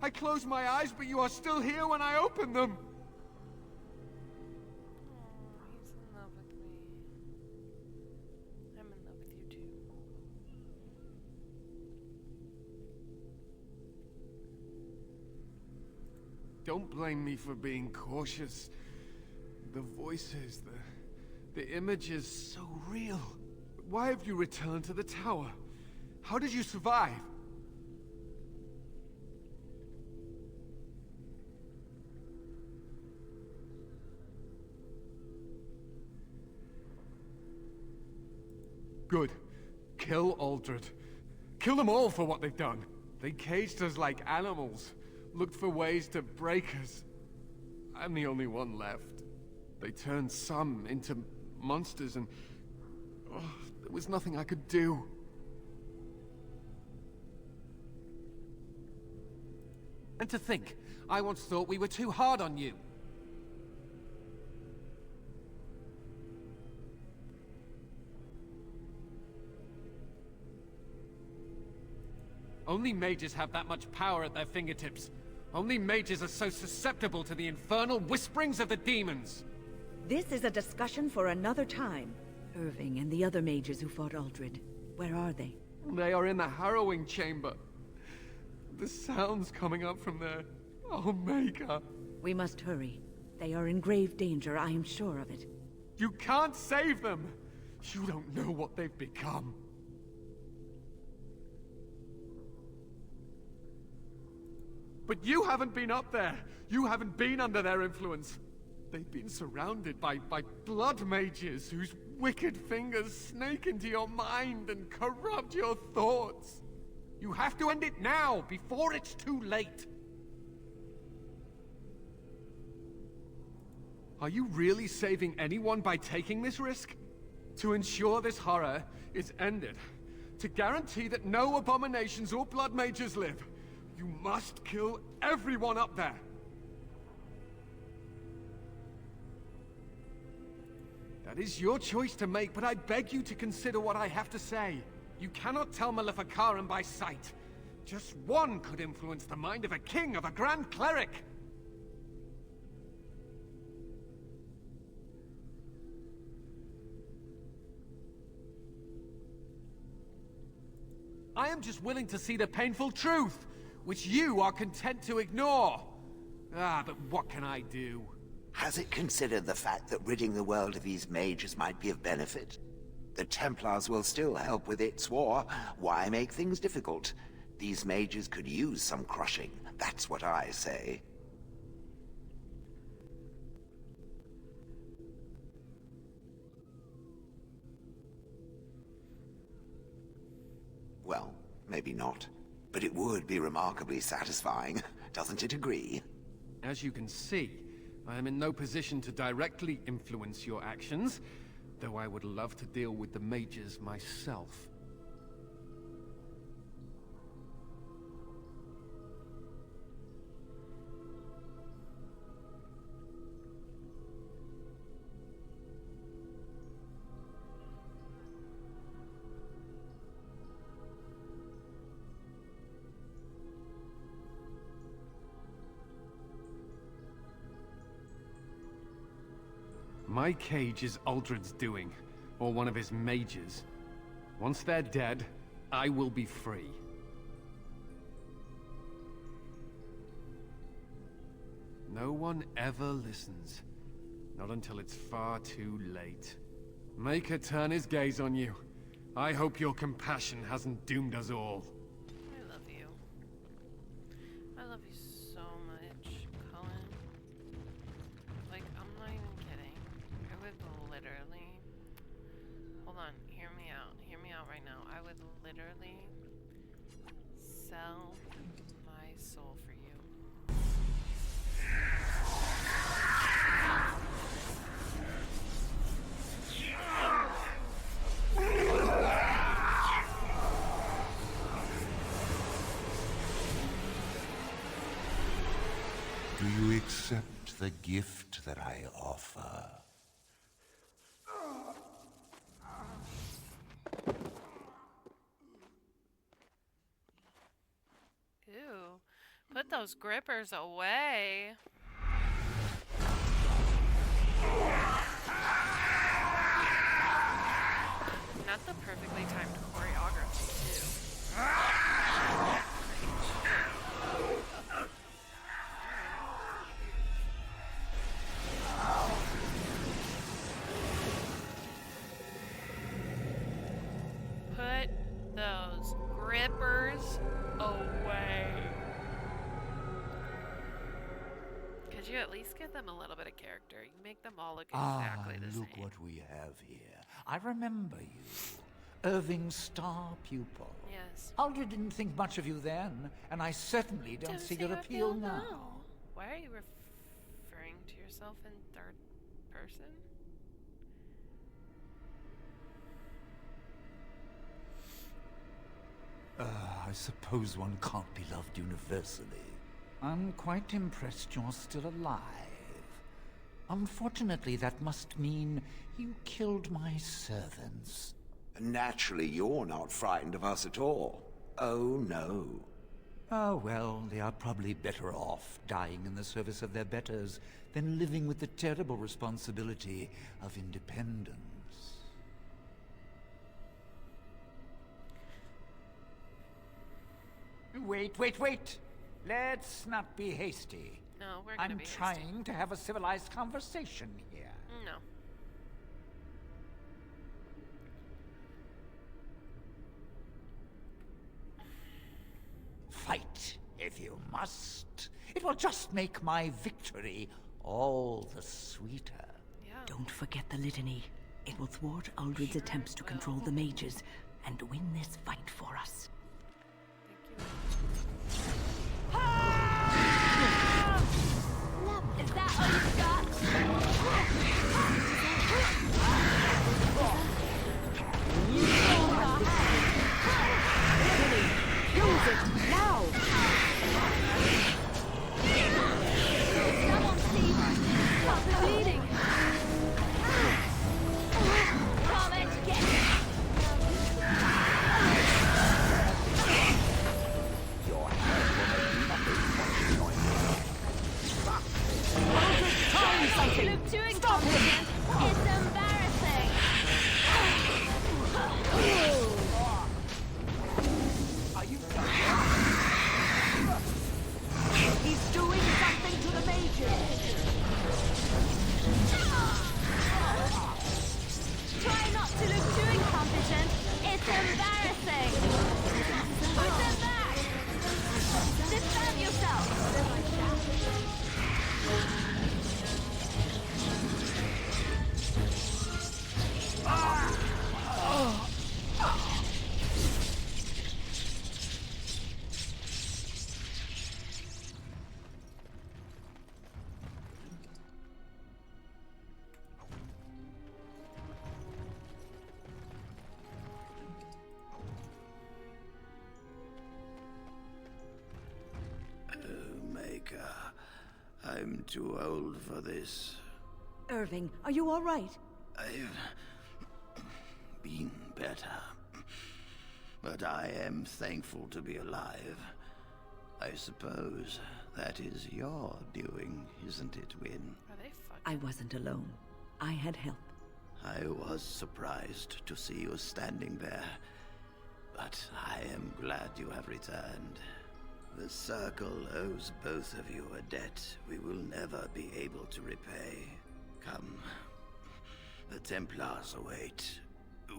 I close my eyes, but you are still here when I open them. He's in love with me. I'm in love with you too. Don't blame me for being cautious. The voices, the images, so real. Why have you returned to the tower? How did you survive? Good. Kill Aldred. Kill them all for what they've done. They caged us like animals, looked for ways to break us. I'm the only one left. They turned some into monsters and... oh, there was nothing I could do. And to think, I once thought we were too hard on you. Only mages have that much power at their fingertips. Only mages are so susceptible to the infernal whisperings of the demons. This is a discussion for another time. Irving and the other mages who fought Aldred, where are they? They are in the harrowing chamber. The sounds coming up from there. Oh, Maker. We must hurry. They are in grave danger, I am sure of it. You can't save them! You don't know what they've become. But you haven't been up there. You haven't been under their influence. They've been surrounded by blood mages whose wicked fingers snake into your mind and corrupt your thoughts. You have to end it now, before it's too late. Are you really saving anyone by taking this risk? To ensure this horror is ended, to guarantee that no abominations or blood mages live, you must kill everyone up there. That is your choice to make, but I beg you to consider what I have to say. You cannot tell Maleficarum by sight. Just one could influence the mind of a king, of a grand cleric. I am just willing to see the painful truth, which you are content to ignore. Ah, but what can I do? Has it considered the fact that ridding the world of these mages might be of benefit? The Templars will still help with its war. Why make things difficult? These mages could use some crushing. That's what I say. Well, maybe not. But it would be remarkably satisfying. Doesn't it agree? As you can see, I am in no position to directly influence your actions, though I would love to deal with the mages myself. My cage is Aldred's doing, or one of his mages. Once they're dead, I will be free. No one ever listens. Not until it's far too late. Maker turn his gaze on you. I hope your compassion hasn't doomed us all. I love you. I love you so much, Cullen. Like, I'm not even kidding. I would literally... Hold on, hear me out. Hear me out right now. I would literally sell my soul for you. accept the gift that I offer. Ew. Put those grippers away. Not the perfectly timed choreography, too. Put those grippers away. Could you at least give them a little bit of character? You make them all look exactly the same. Look what we have here. I remember you. Irving's star pupil. Yes. Aldred didn't think much of you then, and I certainly don't see your appeal now. Why are you referring to yourself in third person? I suppose one can't be loved universally. I'm quite impressed you're still alive. Unfortunately, that must mean you killed my servants. Naturally, you're not frightened of us at all. Oh, no. Oh, well, they are probably better off dying in the service of their betters than living with the terrible responsibility of independence. Wait. Let's not be hasty. No, we're gonna be hasty. I'm trying to have a civilized conversation here. No. Fight, if you must. It will just make my victory all the sweeter. Yeah. Don't forget the litany. It will thwart Aldred's attempts to control the mages and win this fight for us. Is that all you've got? Use it now! Someone please! Stop the bleeding! Come and get it! Your hand will make nothing but noise. You look too incompetent. It's embarrassing. Are you done? He's doing something to the mages! Try not to look too incompetent. It's embarrassing. Put them back. Defend yourself. I'm too old for this. Irving, are you all right? I've been better. But I am thankful to be alive. I suppose that is your doing, isn't it, Wynne? I wasn't alone. I had help. I was surprised to see you standing there. But I am glad you have returned. The Circle owes both of you a debt we will never be able to repay. Come. The Templars await.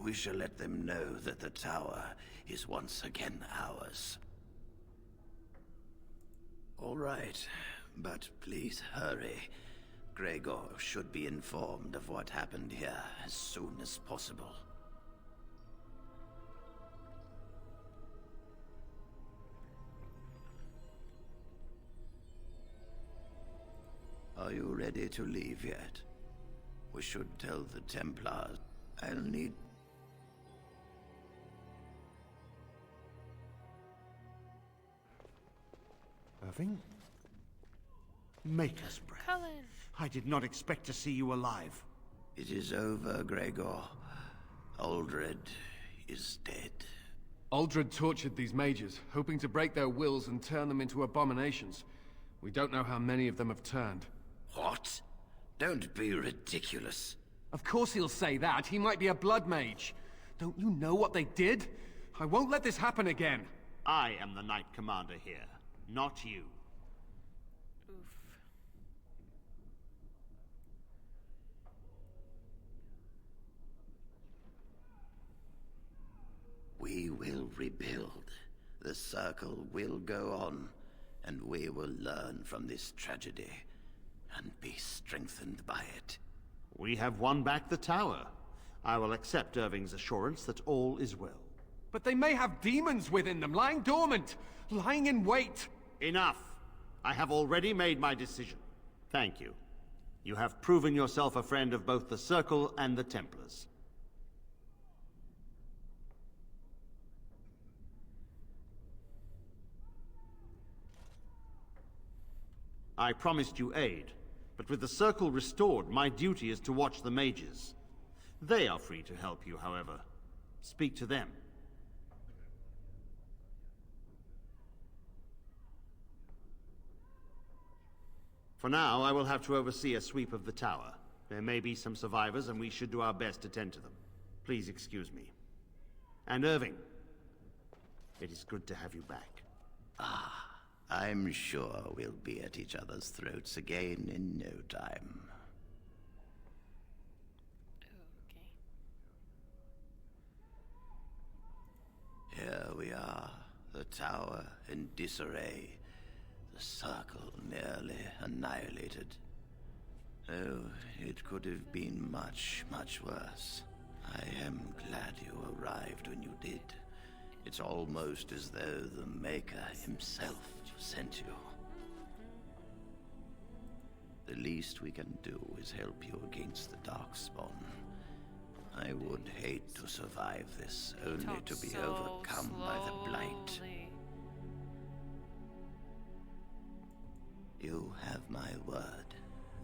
We shall let them know that the tower is once again ours. All right, but please hurry. Gregor should be informed of what happened here as soon as possible. Are you ready to leave yet? We should tell the Templars. I'll need... Irving? Maker's breath. Cullen. I did not expect to see you alive. It is over, Gregor. Aldred is dead. Aldred tortured these mages, hoping to break their wills and turn them into abominations. We don't know how many of them have turned. What? Don't be ridiculous. Of course he'll say that. He might be a blood mage. Don't you know what they did? I won't let this happen again. I am the Knight Commander here, not you. We will rebuild. The circle will go on, and we will learn from this tragedy and be strengthened by it. We have won back the tower. I will accept Irving's assurance that all is well. But they may have demons within them, lying dormant, lying in wait. Enough! I have already made my decision. Thank you. You have proven yourself a friend of both the Circle and the Templars. I promised you aid, but with the Circle restored, my duty is to watch the mages. They are free to help you, however. Speak to them. For now, I will have to oversee a sweep of the tower. There may be some survivors, and we should do our best to tend to them. Please excuse me. And Irving, it is good to have you back. Ah, I'm sure we'll be at each other's throats again in no time. Here we are, the tower in disarray, the circle nearly annihilated. Oh, it could have been much, much worse. I am glad you arrived when you did. It's almost as though the Maker himself sent you. The least we can do is help you against the Darkspawn. I would hate to survive this, only to be overcome by the Blight. You have my word.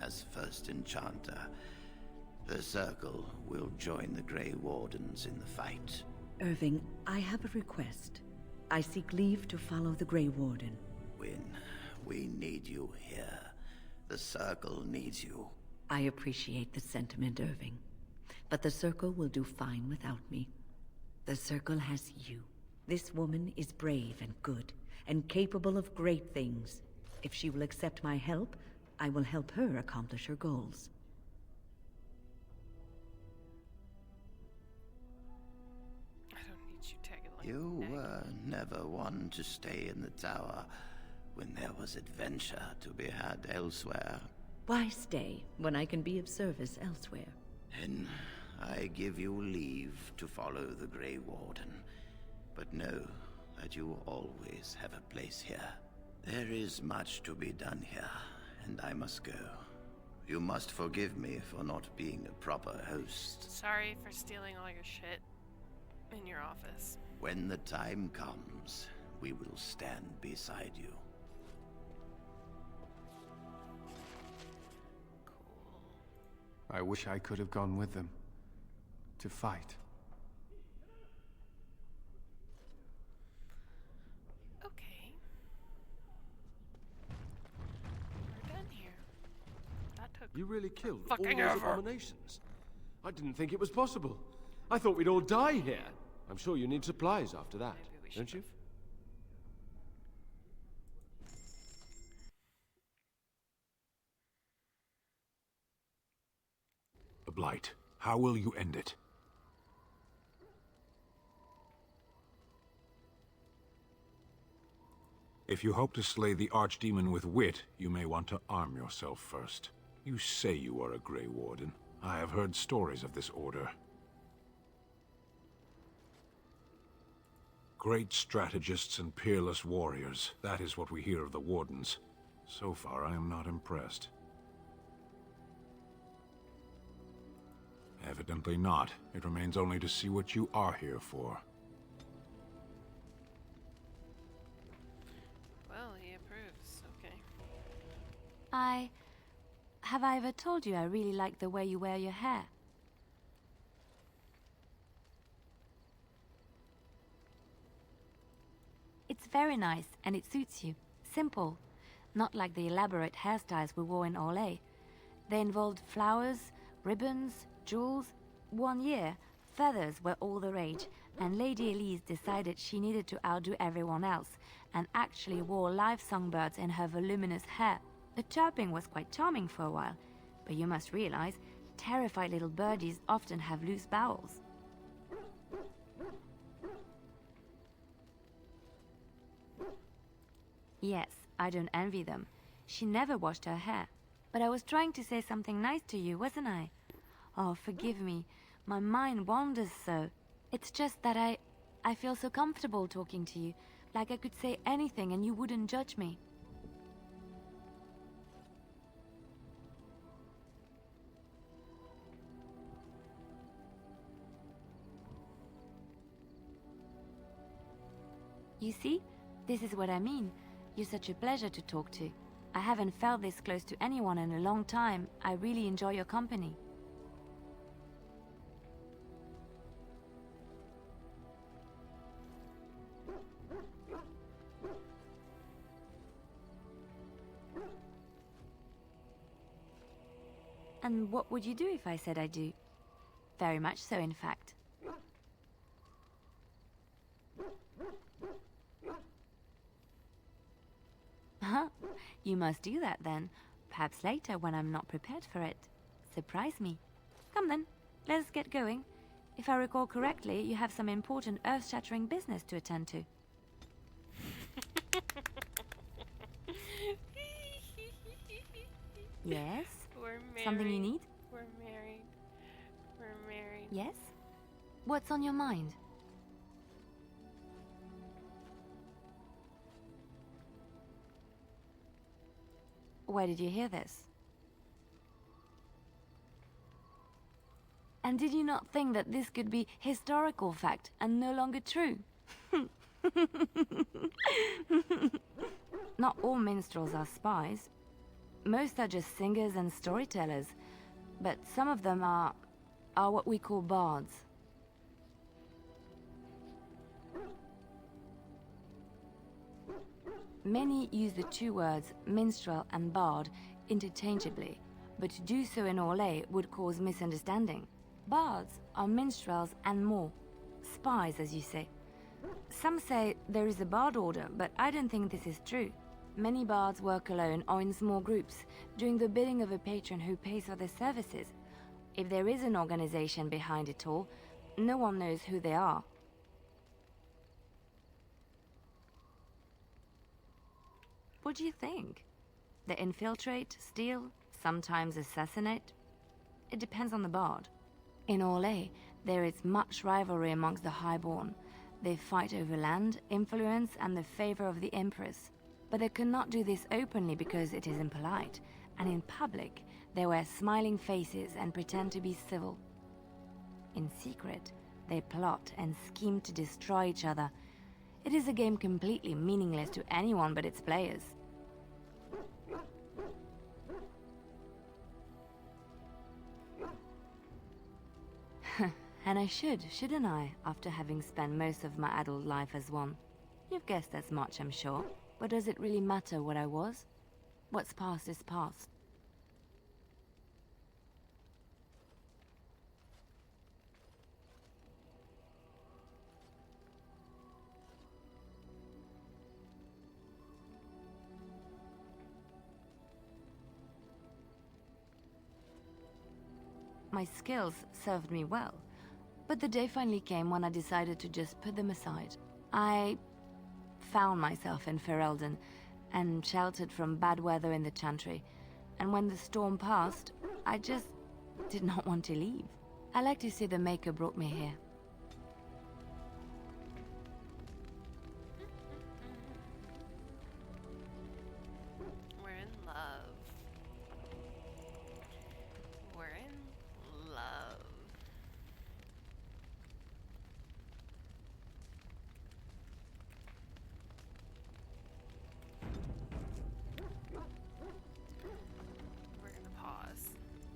As first enchanter, the Circle will join the Grey Wardens in the fight. Irving, I have a request. I seek leave to follow the Grey Warden. Wynne, we need you here. The Circle needs you. I appreciate the sentiment, Irving. But the Circle will do fine without me. The Circle has you. This woman is brave and good, and capable of great things. If she will accept my help, I will help her accomplish her goals. I don't need you tagging like You were never one to stay in the tower when there was adventure to be had elsewhere. Why stay when I can be of service elsewhere? Then I give you leave to follow the Grey Warden. But know that you always have a place here. There is much to be done here, and I must go. You must forgive me for not being a proper host. Sorry for stealing all your shit in your office. When the time comes, we will stand beside you. I wish I could have gone with them. To fight. Okay. We're done here. That took You really killed all fucking those ever. abominations? I didn't think it was possible. I thought we'd all die here. I'm sure you need supplies after that, don't you? The Blight. How will you end it? If you hope to slay the Archdemon with wit, you may want to arm yourself first. You say you are a Grey Warden. I have heard stories of this order. Great strategists and peerless warriors. That is what we hear of the Wardens. So far, I am not impressed. Evidently not. It remains only to see what you are here for. Well, he approves. Okay. I have I ever told you I really like the way you wear your hair? It's very nice, and it suits you. Simple. Not like the elaborate hairstyles we wore in Orlais. They involved flowers, ribbons, jewels. 1 year, feathers were all the rage, and Lady Elise decided she needed to outdo everyone else, and actually wore live songbirds in her voluminous hair. The chirping was quite charming for a while, but you must realize, terrified little birdies often have loose bowels. Yes, I don't envy them. She never washed her hair. But I was trying to say something nice to you, wasn't I? Oh, forgive me. My mind wanders so. It's just that I feel so comfortable talking to you, like I could say anything and you wouldn't judge me. You see? This is what I mean. You're such a pleasure to talk to. I haven't felt this close to anyone in a long time. I really enjoy your company. And what would you do if I said I do? Very much so, in fact. Huh? You must do that then. Perhaps later when I'm not prepared for it. Surprise me. Come then, let us get going. If I recall correctly, you have some important earth-shattering business to attend to. Yes? We're married. Something you need? We're married. We're married. Yes? What's on your mind? Where did you hear this? And did you not think that this could be historical fact and no longer true? Not all minstrels are spies. Most are just singers and storytellers, but some of them are what we call bards. Many use the two words minstrel and bard interchangeably, but to do so in Orlais would cause misunderstanding. Bards are minstrels and more. Spies, as you say. Some say there is a bard order, but I don't think this is true. Many bards work alone or in small groups, doing the bidding of a patron who pays for their services. If there is an organization behind it all, no one knows who they are. What do you think? They infiltrate, steal, sometimes assassinate? It depends on the bard. In Orlais, there is much rivalry amongst the highborn. They fight over land, influence, and the favor of the Empress. But they cannot do this openly because it is impolite, and in public, they wear smiling faces and pretend to be civil. In secret, they plot and scheme to destroy each other. It is a game completely meaningless to anyone but its players. And I should, shouldn't I, after having spent most of my adult life as one? You've guessed as much, I'm sure. But does it really matter what I was? What's past is past. My skills served me well, but the day finally came when I decided to just put them aside. I found myself in Ferelden and sheltered from bad weather in the Chantry, and when the storm passed, I just did not want to leave. I like to say the Maker brought me here.